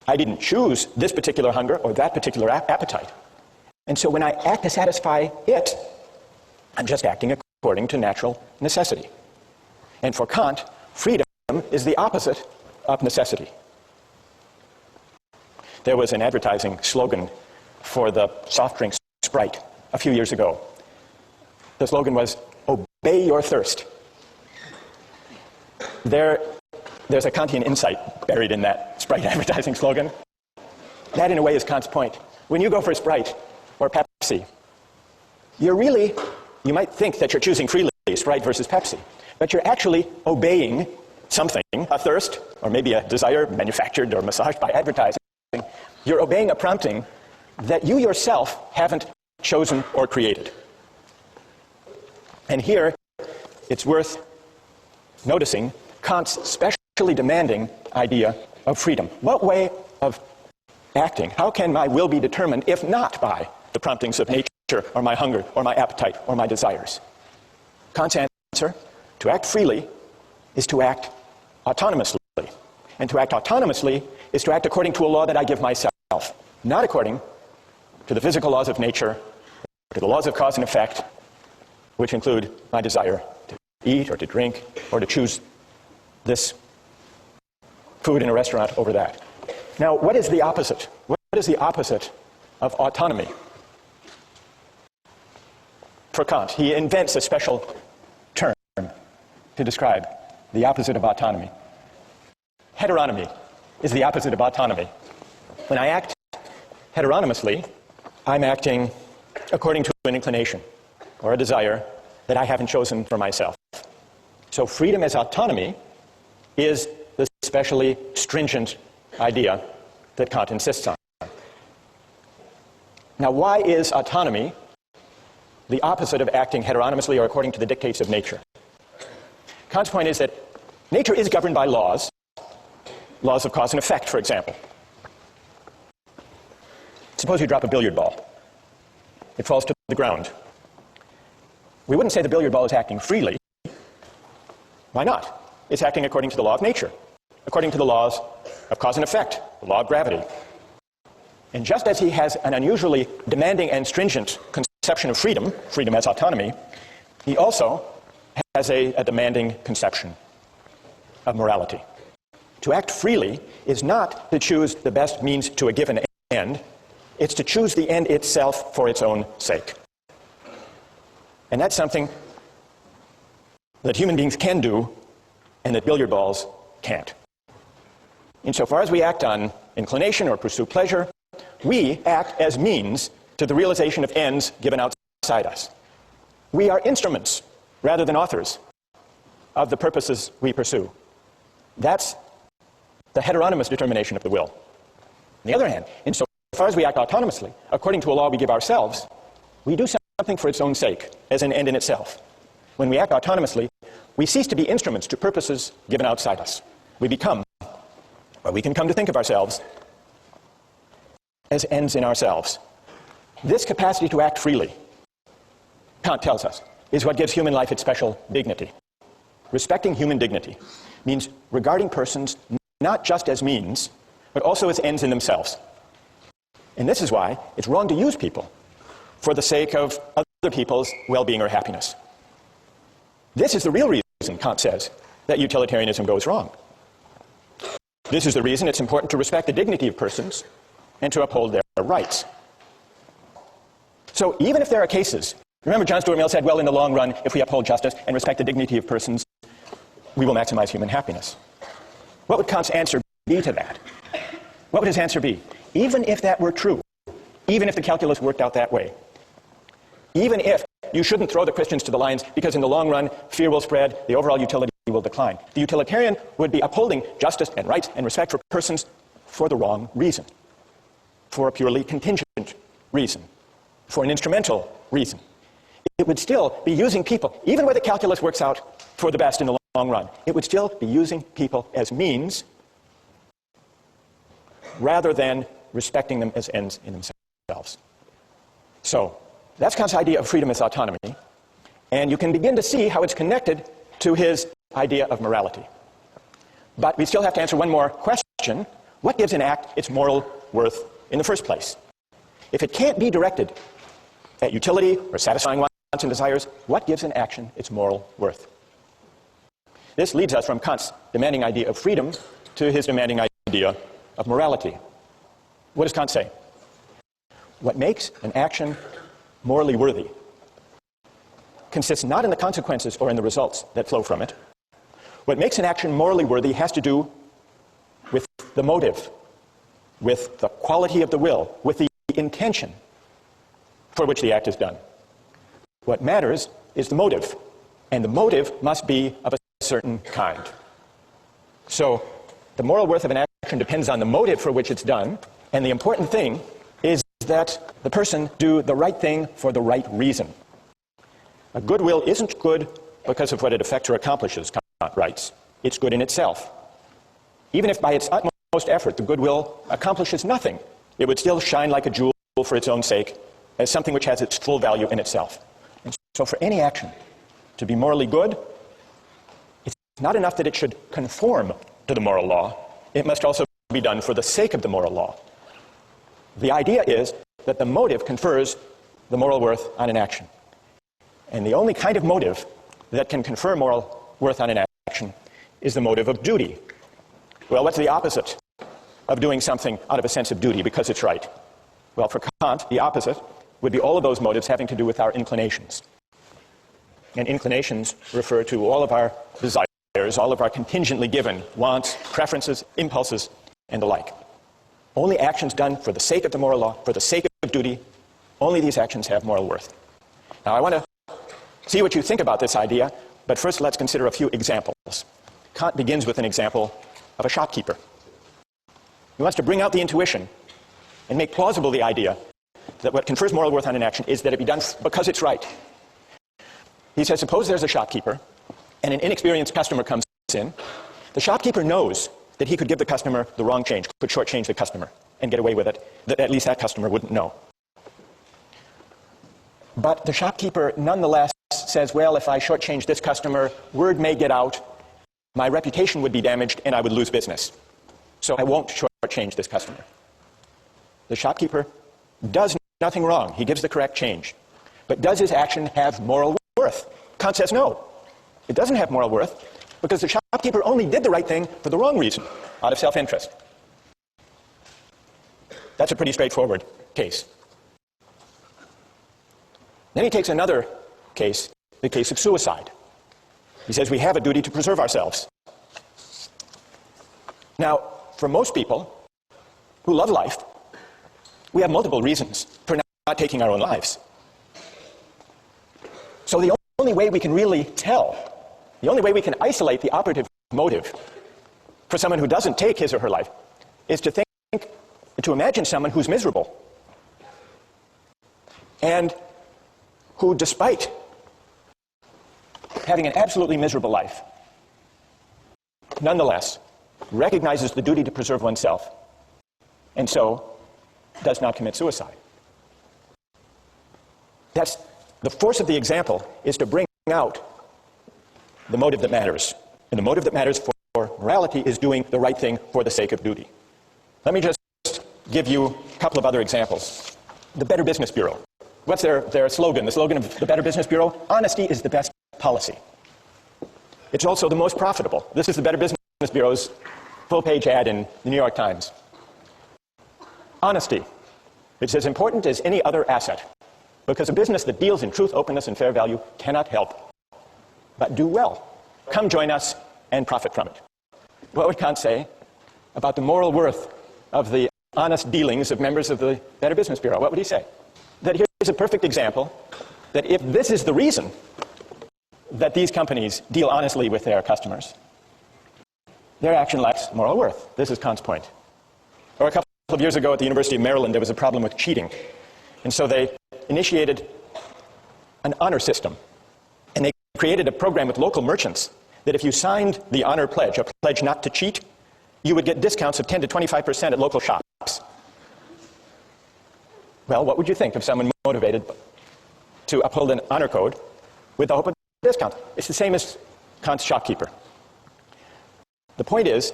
I didn't choose this particular hunger or that particular appetite. And so when I act to satisfy it, I'm just acting according to natural necessity. And for Kant, freedom is the opposite of necessity. There was an advertising slogan for the soft drink Sprite a few years ago. The slogan was, "Obey your thirst." There's a Kantian insight buried in that Sprite advertising slogan. That, in a way, is Kant's point. When you go for Sprite or Pepsi, you might think that you're choosing freely, Sprite versus Pepsi, but you're actually obeying something, a thirst, or maybe a desire manufactured or massaged by advertising. You're obeying a prompting that you yourself haven't chosen or created. And here, it's worth noticing Kant's specially demanding idea of freedom. What way of acting, how can my will be determined if not by the promptings of nature, or my hunger, or my appetite, or my desires? Kant's answer, to act freely, is to act autonomously. And to act autonomously is to act according to a law that I give myself, not according to the physical laws of nature, or to the laws of cause and effect, which include my desire to eat or to drink or to choose this food in a restaurant over that. Now, what is the opposite? What is the opposite of autonomy? For Kant, he invents a special term to describe the opposite of autonomy. Heteronomy is the opposite of autonomy. When I act heteronomously, I'm acting according to an inclination or a desire that I haven't chosen for myself. So freedom as autonomy is the specially stringent idea that Kant insists on. Now, why is autonomy the opposite of acting heteronomously or according to the dictates of nature? Kant's point is that nature is governed by laws of cause and effect, for example. Suppose you drop a billiard ball. It falls to the ground. We wouldn't say the billiard ball is acting freely. Why not? It's acting according to the law of nature, according to the laws of cause and effect, the law of gravity. And just as he has an unusually demanding and stringent conception of freedom, freedom as autonomy, he also has a demanding conception of morality. To act freely is not to choose the best means to a given end, it's to choose the end itself for its own sake. And that's something that human beings can do and that billiard balls can't. Insofar as we act on inclination or pursue pleasure, we act as means to the realization of ends given outside us. We are instruments rather than authors of the purposes we pursue. That's the heteronymous determination of the will. On the other hand, insofar as we act autonomously, according to a law we give ourselves, we do something for its own sake, as an end in itself. When we act autonomously, we cease to be instruments to purposes given outside us. We become, or we can come to think of ourselves, as ends in ourselves. This capacity to act freely, Kant tells us, is what gives human life its special dignity. Respecting human dignity means regarding persons not just as means, but also as ends in themselves. And this is why it's wrong to use people for the sake of other people's well-being or happiness. This is the real reason, Kant says, that utilitarianism goes wrong. This is the reason it's important to respect the dignity of persons and to uphold their rights. So even if there are cases, remember John Stuart Mill said, well, in the long run, if we uphold justice and respect the dignity of persons, we will maximize human happiness. What would Kant's answer be to that? What would his answer be? Even if that were true, even if the calculus worked out that way, even if you shouldn't throw the Christians to the lions because in the long run, fear will spread, the overall utility will decline. The utilitarian would be upholding justice and rights and respect for persons for the wrong reason, for a purely contingent reason, for an instrumental reason. It would still be using people, even where the calculus works out for the best in the long run, it would still be using people as means rather than respecting them as ends in themselves. So that's Kant's idea of freedom as autonomy, and you can begin to see how it's connected to his idea of morality. But we still have to answer one more question. What gives an act its moral worth in the first place? If it can't be directed at utility or satisfying wants and desires, what gives an action its moral worth? This leads us from Kant's demanding idea of freedom to his demanding idea of morality. What does Kant say? What makes an action morally worthy consists not in the consequences or in the results that flow from it. What makes an action morally worthy has to do with the motive, with the quality of the will, with the intention for which the act is done. What matters is the motive, and the motive must be of a certain kind. So the moral worth of an action depends on the motive for which it's done, and the important thing is that the person do the right thing for the right reason. A good will isn't good because of what it affects or accomplishes, Kant writes. It's good in itself. Even if by its utmost effort the good will accomplishes nothing, it would still shine like a jewel for its own sake as something which has its full value in itself. And so for any action to be morally good, it's not enough that it should conform to the moral law. It must also be done for the sake of the moral law. The idea is that the motive confers the moral worth on an action. And the only kind of motive that can confer moral worth on an action is the motive of duty. Well, what's the opposite of doing something out of a sense of duty because it's right? Well, for Kant, the opposite would be all of those motives having to do with our inclinations. And inclinations refer to all of our desires, all of our contingently given wants, preferences, impulses, and the like. Only actions done for the sake of the moral law, for the sake of duty, only these actions have moral worth. Now, I want to see what you think about this idea, but first let's consider a few examples. Kant begins with an example of a shopkeeper. He wants to bring out the intuition and make plausible the idea that what confers moral worth on an action is that it be done because it's right. He says, suppose there's a shopkeeper and an inexperienced customer comes in. The shopkeeper knows that he could give the customer the wrong change, could shortchange the customer and get away with it, that at least that customer wouldn't know. But the shopkeeper nonetheless says, well, if I shortchange this customer, word may get out, my reputation would be damaged, and I would lose business. So I won't shortchange this customer. The shopkeeper does nothing wrong. He gives the correct change. But does his action have moral worth? Kant says no. It doesn't have moral worth because the shopkeeper only did the right thing for the wrong reason, out of self-interest. That's a pretty straightforward case. Then he takes another case, the case of suicide. He says we have a duty to preserve ourselves. Now, for most people who love life, we have multiple reasons for not taking our own lives. So the only way we can really tell, the only way we can isolate the operative motive for someone who doesn't take his or her life is to imagine someone who's miserable and who, despite having an absolutely miserable life, nonetheless recognizes the duty to preserve oneself and so does not commit suicide. That's the force of the example, is to bring out the motive that matters. And the motive that matters for morality is doing the right thing for the sake of duty. Let me just give you a couple of other examples. The Better Business Bureau. What's their slogan? The slogan of the Better Business Bureau? Honesty is the best policy. It's also the most profitable. This is the Better Business Bureau's full-page ad in the New York Times. Honesty. It's as important as any other asset, because a business that deals in truth, openness, and fair value cannot help but do well. Come join us and profit from it. What would Kant say about the moral worth of the honest dealings of members of the Better Business Bureau? What would he say? That here's a perfect example that if this is the reason that these companies deal honestly with their customers, their action lacks moral worth. This is Kant's point. Or a couple of years ago at the University of Maryland, there was a problem with cheating. And so they initiated an honor system. And they created a program with local merchants that if you signed the honor pledge, a pledge not to cheat, you would get discounts of 10 to 25% at local shops. Well, what would you think of someone motivated to uphold an honor code with the hope of a discount? It's the same as Kant's shopkeeper. The point is,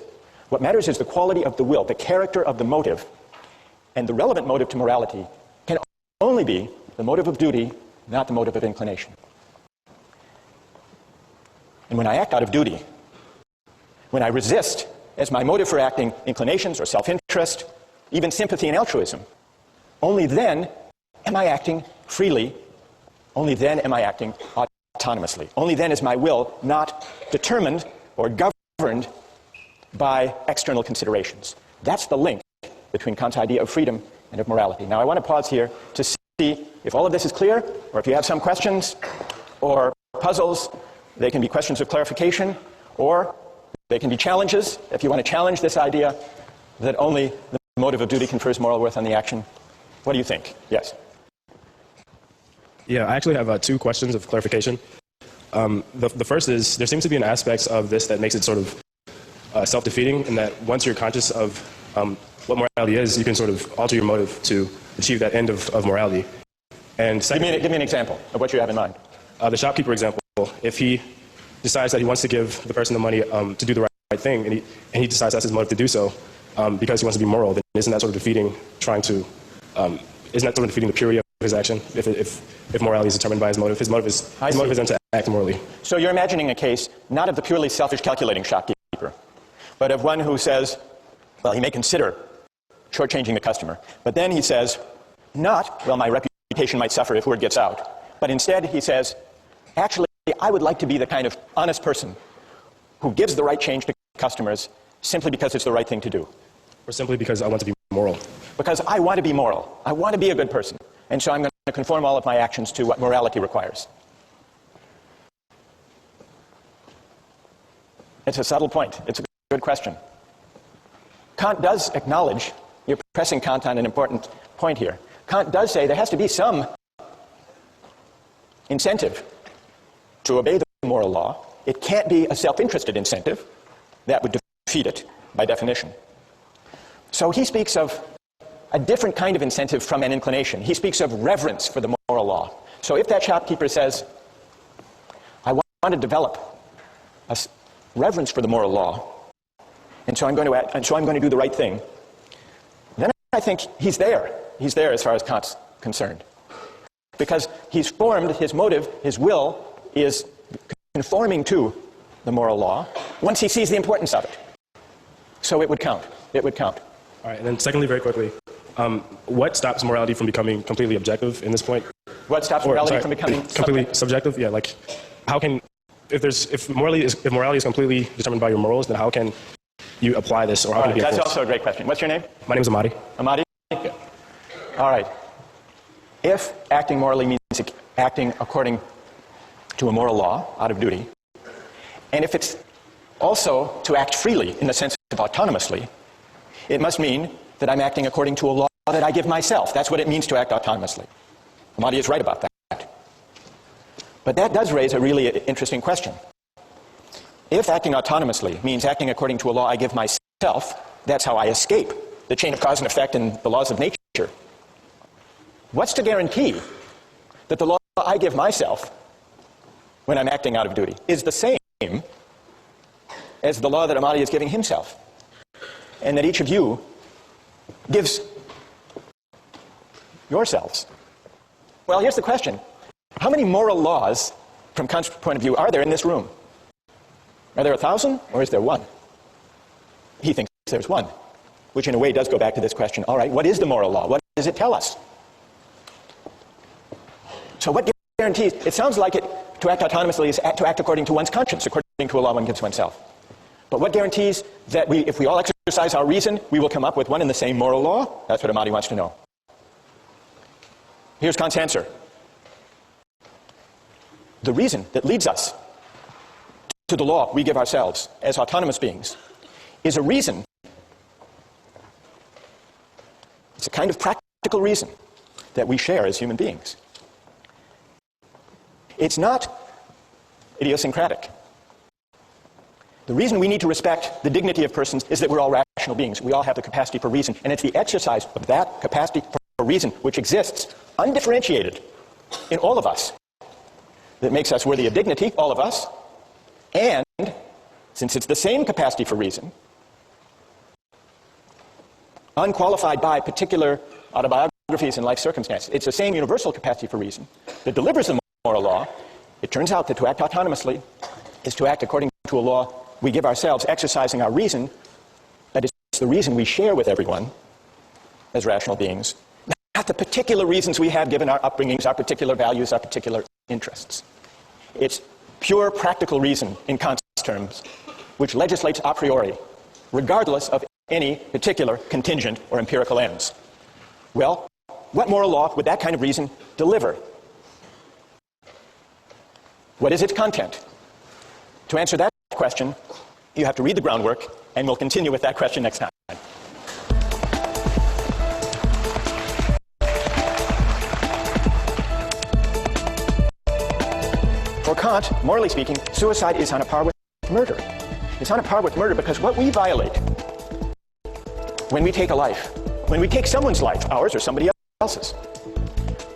what matters is the quality of the will, the character of the motive, and the relevant motive to morality can only be the motive of duty, not the motive of inclination. And when I act out of duty, when I resist as my motive for acting inclinations or self-interest, even sympathy and altruism, only then am I acting freely, only then am I acting autonomously. Only then is my will not determined or governed by external considerations. That's the link between Kant's idea of freedom and of morality. Now I want to pause here to see if all of this is clear, or if you have some questions or puzzles. They can be questions of clarification, or they can be challenges, if you want to challenge this idea that only the motive of duty confers moral worth on the action. What do you think? Yes? Yeah, I actually have two questions of clarification. The first is, there seems to be an aspect of this that makes it sort of self-defeating, in that once you're conscious of what morality is, you can sort of alter your motive to achieve that end of morality. And secondly, give me an example of what you have in mind. The shopkeeper example, if he decides that he wants to give the person the money to do the right thing, and he decides that's his motive to do so because he wants to be moral, then isn't that sort of defeating isn't that sort of defeating the purity of his action if morality is determined by his motive? His motive is then to act morally. So you're imagining a case not of the purely selfish calculating shopkeeper, but of one who says, well, he may consider shortchanging the customer, but then he says, not, well, my reputation might suffer if word gets out, but instead he says, actually, I would like to be the kind of honest person who gives the right change to customers simply because it's the right thing to do. Or simply because I want to be moral. Because I want to be moral. I want to be a good person. And so I'm going to conform all of my actions to what morality requires. It's a subtle point. It's a good question. Kant does acknowledge, you're pressing Kant on an important point here. Kant does say there has to be some incentive to obey the moral law. It can't be a self-interested incentive. That would defeat it by definition. So he speaks of a different kind of incentive from an inclination. He speaks of reverence for the moral law. So if that shopkeeper says, I want to develop a reverence for the moral law, and so I'm going to do the right thing, then I think he's there. He's there as far as Kant's concerned. Because he's formed, his motive, his will, is conforming to the moral law once he sees the importance of it. So it would count. It would count. All right, and then secondly, very quickly, what stops morality from becoming completely objective in this point? What stops morality from becoming completely subjective? Yeah, like how can if morality is completely determined by your morals, then how can you apply this, or how can it be That's enforced? also a great question. What's your name? My name is Amadi. Amadi? All right. If acting morally means acting according to a moral law out of duty, and if it's also to act freely in the sense of autonomously, it must mean that I'm acting according to a law that I give myself. That's what it means to act autonomously. Amadi is right about that. But that does raise a really interesting question. If acting autonomously means acting according to a law I give myself, that's how I escape the chain of cause and effect and the laws of nature. What's to guarantee that the law I give myself when I'm acting out of duty is the same as the law that Amadi is giving himself, and that each of you gives yourselves? Well, here's the question. How many moral laws, from Kant's point of view, are there in this room? Are there 1,000, or is there one? He thinks there's one, which in a way does go back to this question. All right, what is the moral law? What does it tell us? So what guarantees? It sounds like to act autonomously is to act according to one's conscience, according to a law one gives oneself. But what guarantees that if we all exercise our reason, we will come up with one and the same moral law? That's what Amadi wants to know. Here's Kant's answer. The reason that leads us to the law we give ourselves as autonomous beings is a reason. It's a kind of practical reason that we share as human beings. It's not idiosyncratic. The reason we need to respect the dignity of persons is that we're all rational beings. We all have the capacity for reason, and it's the exercise of that capacity for reason, which exists undifferentiated in all of us, that makes us worthy of dignity, all of us. And since it's the same capacity for reason, unqualified by particular autobiographies and life circumstances, it's the same universal capacity for reason that delivers the moral law. It turns out that to act autonomously is to act according to a law we give ourselves, exercising our reason. That is the reason we share with everyone as rational beings, not the particular reasons we have given our upbringings, our particular values, our particular interests. It's pure practical reason in Kant's terms, which legislates a priori, regardless of any particular contingent or empirical ends. Well, what moral law would that kind of reason deliver? What is its content? To answer that question, you have to read the groundwork, and we'll continue with that question next time. For Kant, morally speaking, suicide is on a par with murder. It's on a par with murder because what we violate when we take a life, when we take someone's life, ours or somebody else's,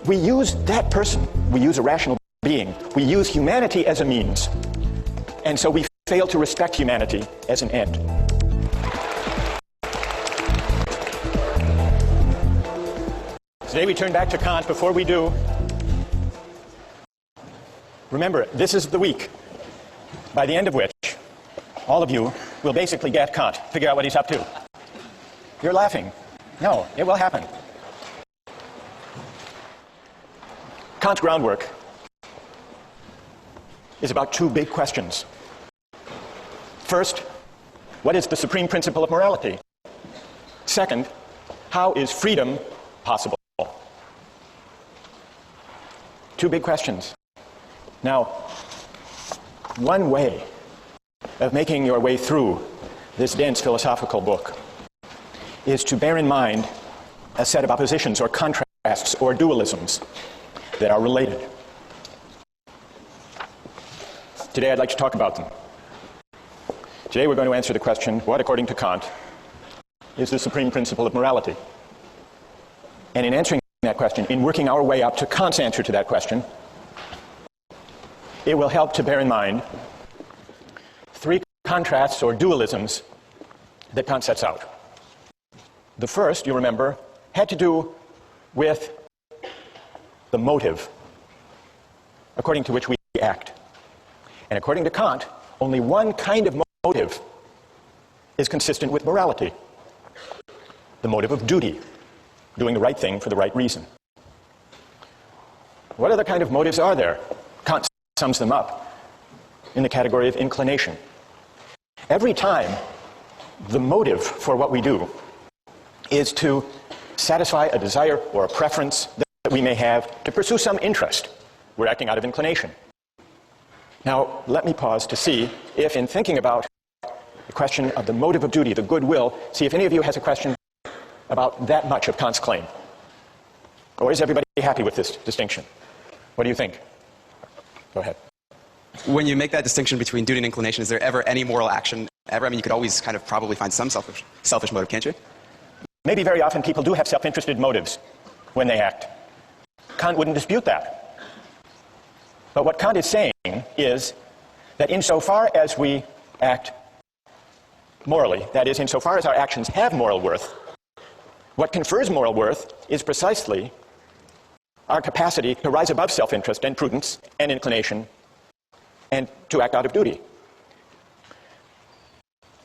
we use that person, we use a rational being, we use humanity as a means, and so we fail to respect humanity as an end. Today we turn back to Kant. Before we do, remember, this is the week by the end of which all of you will basically get Kant, figure out what he's up to. You're laughing. No, it will happen. Kant's groundwork is about two big questions. First, what is the supreme principle of morality? Second, how is freedom possible? Two big questions. Now, one way of making your way through this dense philosophical book is to bear in mind a set of oppositions or contrasts or dualisms that are related. Today I'd like to talk about them. Today we're going to answer the question, what, according to Kant, is the supreme principle of morality? And in answering that question, in working our way up to Kant's answer to that question, it will help to bear in mind three contrasts or dualisms that Kant sets out. The first, you remember, had to do with the motive according to which we act. And according to Kant, only one kind of motive is consistent with morality: the motive of duty, doing the right thing for the right reason. What other kind of motives are there? Kant sums them up in the category of inclination. Every time the motive for what we do is to satisfy a desire or a preference that we may have to pursue some interest, we're acting out of inclination. Now, let me pause to see if, in thinking about the question of the motive of duty, the goodwill, see if any of you has a question about that much of Kant's claim. Or is everybody happy with this distinction? What do you think? Go ahead. When you make that distinction between duty and inclination, is there ever any moral action ever? I mean, you could always kind of probably find some selfish motive, can't you? Maybe very often people do have self-interested motives when they act. Kant wouldn't dispute that. But what Kant is saying is that insofar as we act morally, that is, insofar as our actions have moral worth, what confers moral worth is precisely our capacity to rise above self-interest and prudence and inclination and to act out of duty.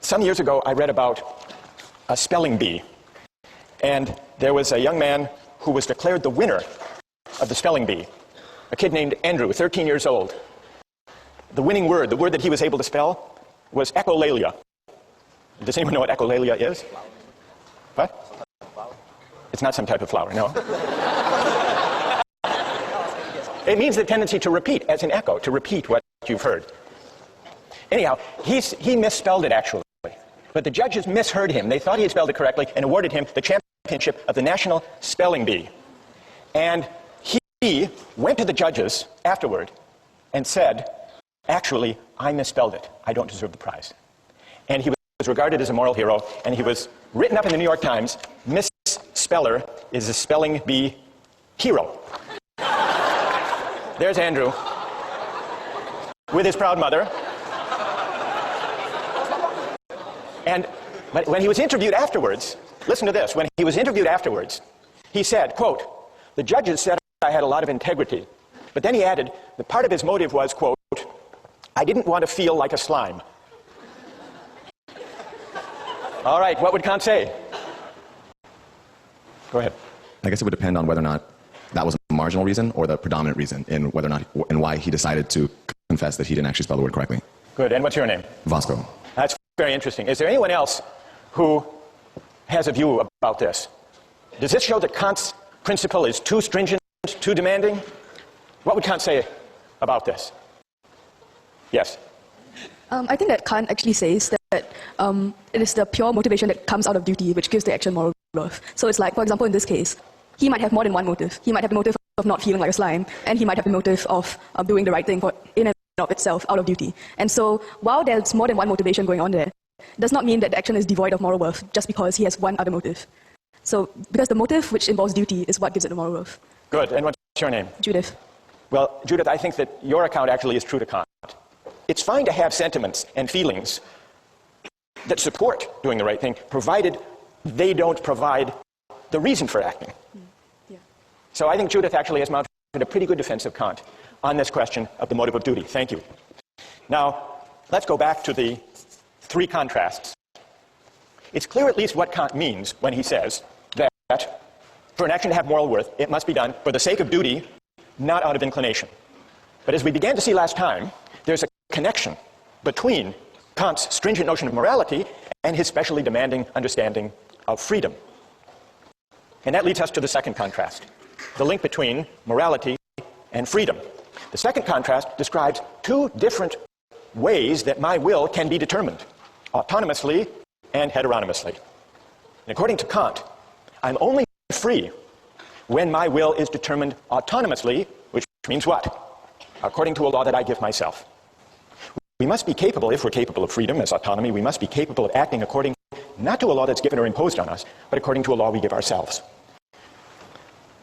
Some years ago, I read about a spelling bee, and there was a young man who was declared the winner of the spelling bee, a kid named Andrew, 13 years old. The winning word, the word that he was able to spell, was echolalia. Does anyone know what echolalia is? What? It's not some type of flower, no. It means the tendency to repeat, as an echo, to repeat what you've heard. Anyhow, he misspelled it, actually. But the judges misheard him. They thought he had spelled it correctly and awarded him the championship of the National Spelling Bee. And he went to the judges afterward and said, actually, I misspelled it. I don't deserve the prize. And he was regarded as a moral hero, and he was written up in the New York Times, Misspeller is a spelling bee hero. There's Andrew with his proud mother. But when he was interviewed afterwards, listen to this, when he was interviewed afterwards, he said, quote, the judges said I had a lot of integrity. But then he added that part of his motive was, quote, I didn't want to feel like a slime. All right, what would Kant say? Go ahead. I guess it would depend on whether or not that was a marginal reason or the predominant reason in whether or not and why he decided to confess that he didn't actually spell the word correctly. Good, and what's your name? Vasco. That's very interesting. Is there anyone else who has a view about this? Does this show that Kant's principle is too stringent, too demanding? What would Kant say about this? Yes? I think that Kant actually says that it is the pure motivation that comes out of duty which gives the action moral worth. So it's like, for example, in this case, he might have more than one motive. He might have the motive of not feeling like a slime, and he might have the motive of doing the right thing in and of itself, out of duty. And so while there's more than one motivation going on there, it does not mean that the action is devoid of moral worth just because he has one other motive. So, because the motive which involves duty is what gives it the moral worth. Good, and what's your name? Judith. Well, Judith, I think that your account actually is true to Kant. It's fine to have sentiments and feelings that support doing the right thing, provided they don't provide the reason for acting. Yeah. So I think Judith actually has mounted a pretty good defense of Kant on this question of the motive of duty. Thank you. Now, let's go back to the three contrasts. It's clear at least what Kant means when he says that for an action to have moral worth, it must be done for the sake of duty, not out of inclination. But as we began to see last time, there's a connection between Kant's stringent notion of morality and his specially demanding understanding of freedom. And that leads us to the second contrast, the link between morality and freedom. The second contrast describes two different ways that my will can be determined, autonomously and heteronomously. And according to Kant, I'm only free when my will is determined autonomously, which means what? According to a law that I give myself. We must be capable, if we're capable of freedom as autonomy, we must be capable of acting according not to a law that's given or imposed on us, but according to a law we give ourselves.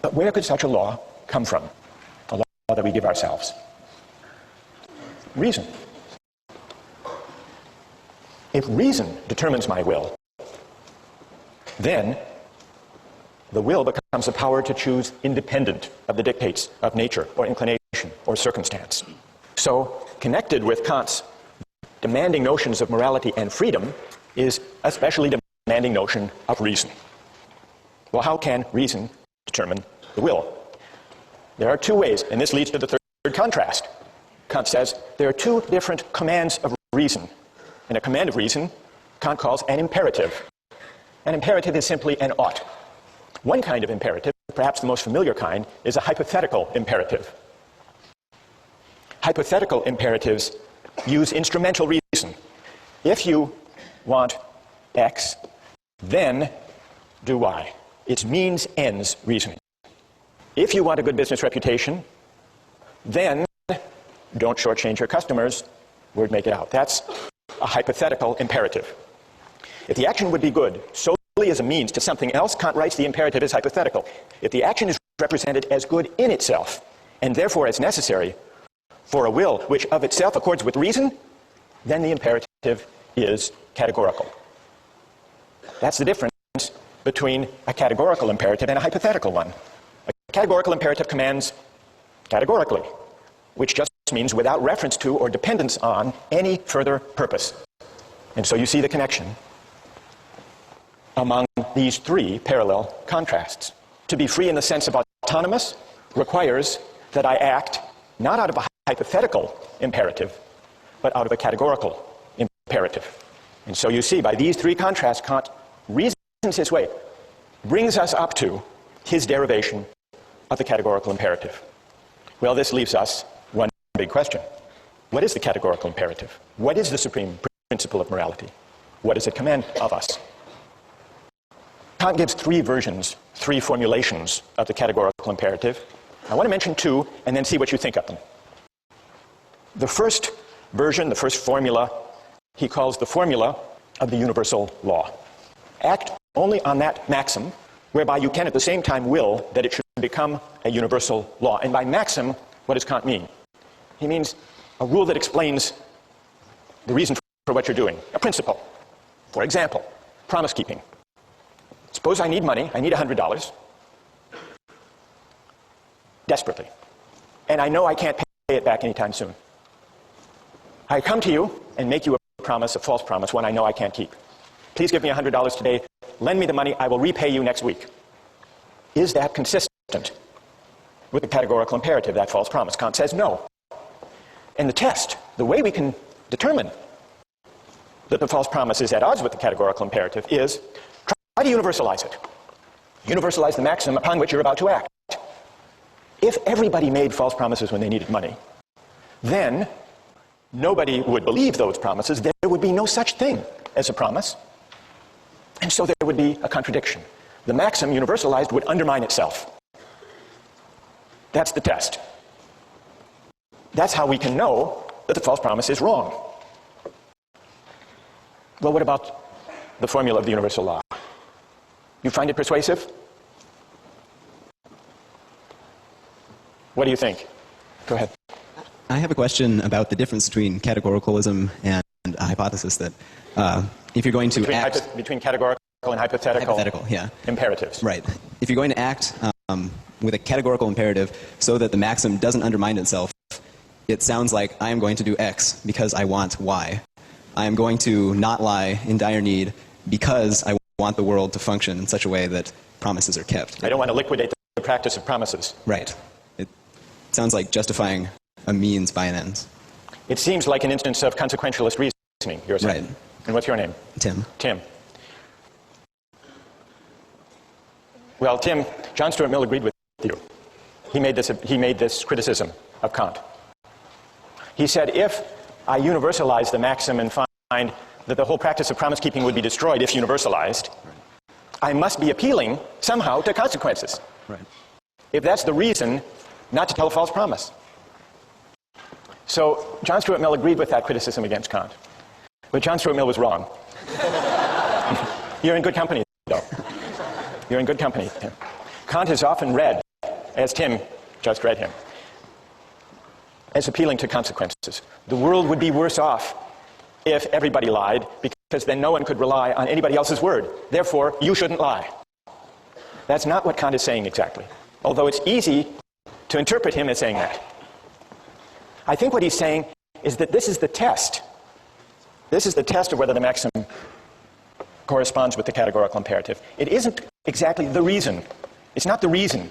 But where could such a law come from? A law that we give ourselves? Reason. If reason determines my will, then the will becomes a power to choose independent of the dictates of nature or inclination or circumstance. So, connected with Kant's demanding notions of morality and freedom is a specially demanding notion of reason. Well, how can reason determine the will? There are two ways, and this leads to the third contrast. Kant says there are two different commands of reason. And a command of reason, Kant calls an imperative. An imperative is simply an ought. One kind of imperative, perhaps the most familiar kind, is a hypothetical imperative. Hypothetical imperatives use instrumental reason. If you want X, then do Y. It's means ends reasoning. If you want a good business reputation, then don't shortchange your customers, word make it out. That's a hypothetical imperative. If the action would be good solely as a means to something else, Kant writes the imperative is hypothetical. If the action is represented as good in itself, and therefore as necessary for a will which of itself accords with reason, then the imperative is categorical. That's the difference between a categorical imperative and a hypothetical one. A categorical imperative commands categorically, which just means without reference to or dependence on any further purpose. And so you see the connection among these three parallel contrasts. To be free in the sense of autonomous requires that I act not out of a hypothetical imperative, but out of a categorical imperative. And so you see, by these three contrasts, Kant reasons his way, brings us up to his derivation of the categorical imperative. Well, this leaves us one big question. What is the categorical imperative? What is the supreme principle of morality? What does it command of us? Kant gives three versions, three formulations of the categorical imperative. I want to mention two and then see what you think of them. The first version, the first formula, he calls the formula of the universal law. Act only on that maxim whereby you can at the same time will that it should become a universal law. And by maxim, what does Kant mean? He means a rule that explains the reason for what you're doing, a principle. For example, promise keeping. Suppose I need money, I need $100, desperately, and I know I can't pay it back anytime soon. I come to you and make you a promise, a false promise, one I know I can't keep. Please give me $100 today, lend me the money, I will repay you next week. Is that consistent with the categorical imperative, that false promise? Kant says no. And the test, the way we can determine that the false promise is at odds with the categorical imperative is try to universalize it. Universalize the maxim upon which you're about to act. If everybody made false promises when they needed money, then nobody would believe those promises. There would be no such thing as a promise. And so there would be a contradiction. The maxim universalized would undermine itself. That's the test. That's how we can know that the false promise is wrong. Well, what about the formula of the universal law? You find it persuasive? What do you think? Go ahead. I have a question about the difference between categoricalism and a hypothesis that if you're going to between categorical and hypothetical yeah. imperatives. Right. If you're going to act with a categorical imperative so that the maxim doesn't undermine itself, it sounds like I am going to do X because I want Y. I am going to not lie in dire need because I want the world to function in such a way that promises are kept. I don't want to liquidate the practice of promises. Right. It sounds like justifying a means by an end. It seems like an instance of consequentialist reasoning, you're saying. Right. And what's your name? Tim. Tim. Well, Tim, John Stuart Mill agreed with you. He made this criticism of Kant. He said, if I universalize the maxim and find that the whole practice of promise keeping would be destroyed if universalized, I must be appealing somehow to consequences. Right. If that's the reason not to tell a false promise. So John Stuart Mill agreed with that criticism against Kant. But John Stuart Mill was wrong. You're in good company, though. You're in good company, Tim. Kant is often read, as Tim just read him, as appealing to consequences. The world would be worse off if everybody lied, because then no one could rely on anybody else's word. Therefore, you shouldn't lie. That's not what Kant is saying exactly, although it's easy to interpret him as saying that. I think what he's saying is that this is the test. This is the test of whether the maxim corresponds with the categorical imperative. It isn't exactly the reason. It's not the reason.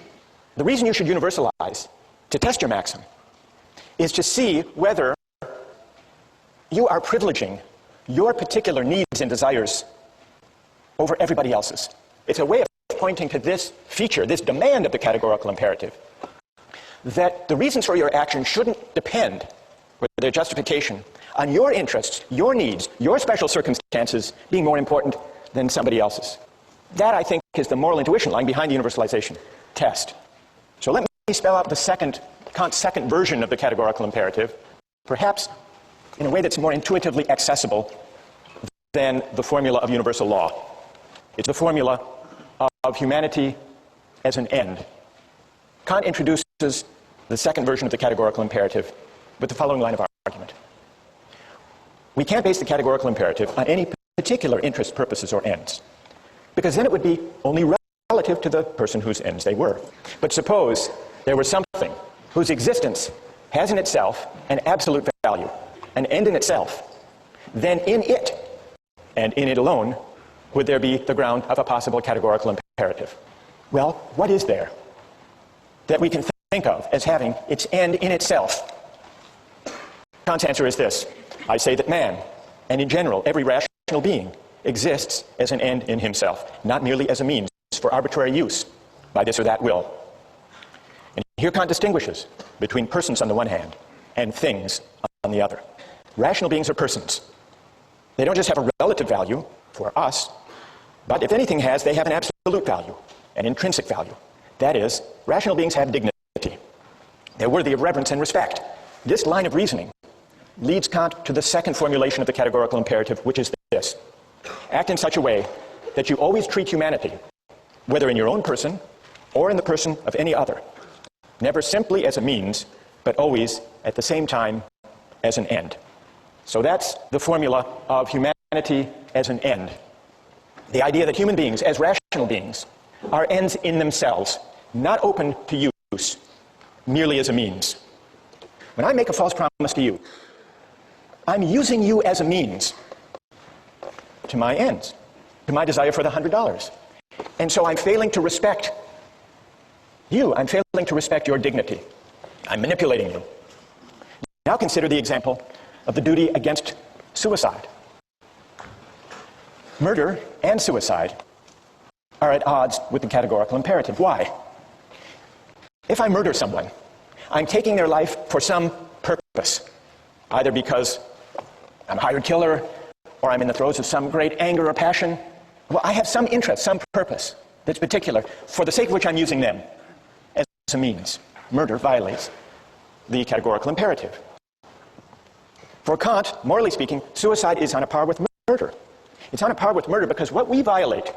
The reason you should universalize to test your maxim is to see whether you are privileging your particular needs and desires over everybody else's. It's a way of pointing to this feature, this demand of the categorical imperative, that the reasons for your action shouldn't depend, with their justification, on your interests, your needs, your special circumstances being more important than somebody else's. That, I think, is the moral intuition lying behind the universalization test. So let me spell out Kant's second version of the categorical imperative, perhaps in a way that's more intuitively accessible than the formula of universal law. It's the formula of humanity as an end. Kant introduces the second version of the categorical imperative with the following line of argument. We can't base the categorical imperative on any particular interests, purposes, or ends, because then it would be only relative to the person whose ends they were. But suppose there was something whose existence has in itself an absolute value, an end in itself, then in it, and in it alone, would there be the ground of a possible categorical imperative? Well, what is there that we can think of as having its end in itself? Kant's answer is this. I say that man, and in general every rational being, exists as an end in himself, not merely as a means for arbitrary use by this or that will. And here Kant distinguishes between persons on the one hand and things on the other. Rational beings are persons. They don't just have a relative value for us, but if anything they have an absolute value, an intrinsic value. That is, rational beings have dignity. They're worthy of reverence and respect. This line of reasoning leads Kant to the second formulation of the categorical imperative, which is this. Act in such a way that you always treat humanity, whether in your own person or in the person of any other, never simply as a means, but always at the same time as an end. So that's the formula of humanity as an end. The idea that human beings, as rational beings, are ends in themselves, not open to use, merely as a means. When I make a false promise to you, I'm using you as a means to my ends, to my desire for the $100. And so I'm failing to respect you. I'm failing to respect your dignity. I'm manipulating you. Now consider the example of the duty against suicide. Murder and suicide are at odds with the categorical imperative. Why? If I murder someone, I'm taking their life for some purpose, either because I'm a hired killer, or I'm in the throes of some great anger or passion. Well, I have some interest, some purpose that's particular, for the sake of which I'm using them as a means. Murder violates the categorical imperative. For Kant, morally speaking, suicide is on a par with murder. It's on a par with murder because what we violate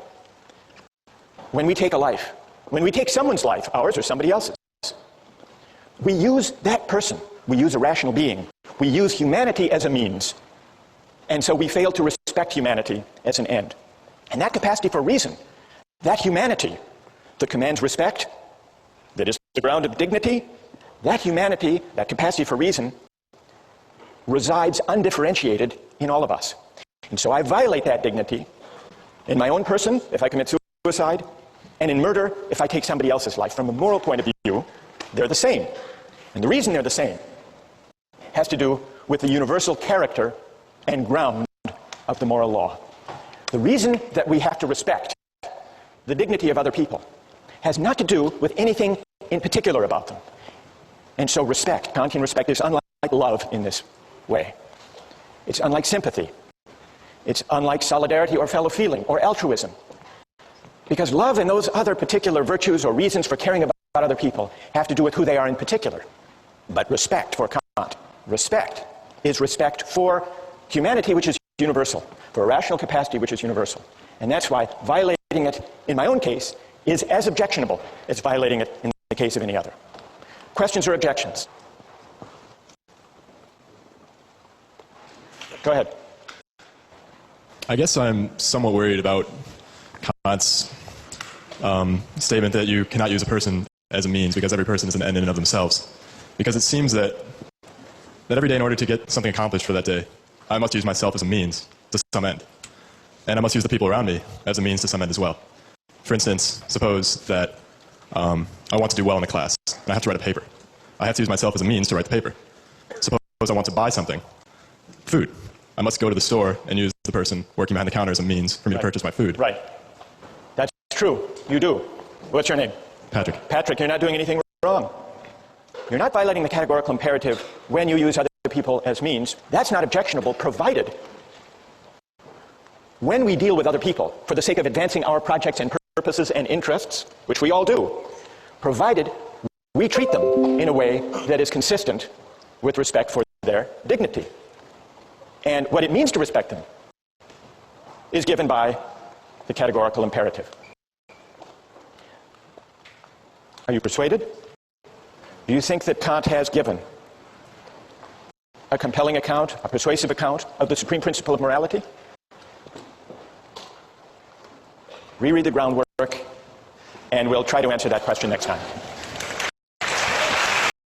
when we take a life, when we take someone's life, ours or somebody else's, we use that person, we use a rational being, we use humanity as a means. And so we fail to respect humanity as an end. And that capacity for reason, that humanity that commands respect, that is the ground of dignity, that humanity, that capacity for reason, resides undifferentiated in all of us. And so I violate that dignity in my own person if I commit suicide, and in murder if I take somebody else's life. From a moral point of view, they're the same. And the reason they're the same has to do with the universal character and ground of the moral law. The reason that we have to respect the dignity of other people has not to do with anything in particular about them. And so respect, Kantian respect, is unlike love in this way. It's unlike sympathy. It's unlike solidarity or fellow feeling or altruism. Because love and those other particular virtues or reasons for caring about other people have to do with who they are in particular. But respect for Kant, respect is respect for humanity, which is universal, for a rational capacity, which is universal. And that's why violating it, in my own case, is as objectionable as violating it in the case of any other. Questions or objections? Go ahead. I guess I'm somewhat worried about Kant's statement that you cannot use a person as a means because every person is an end in and of themselves. Because it seems that every day in order to get something accomplished for that day, I must use myself as a means to some end. And I must use the people around me as a means to some end as well. For instance, suppose that I want to do well in a class, and I have to write a paper. I have to use myself as a means to write the paper. Suppose I want to buy something. Food. I must go to the store and use the person working behind the counter as a means for me to purchase my food. Right. That's true. You do. What's your name? Patrick. Patrick, you're not doing anything wrong. You're not violating the categorical imperative when you use other people as means. That's not objectionable, provided when we deal with other people for the sake of advancing our projects and purposes and interests, which we all do, provided we treat them in a way that is consistent with respect for their dignity. And what it means to respect them is given by the categorical imperative. Are you persuaded? Do you think that Kant has given a compelling account, a persuasive account of the supreme principle of morality? Reread the groundwork, and we'll try to answer that question next time.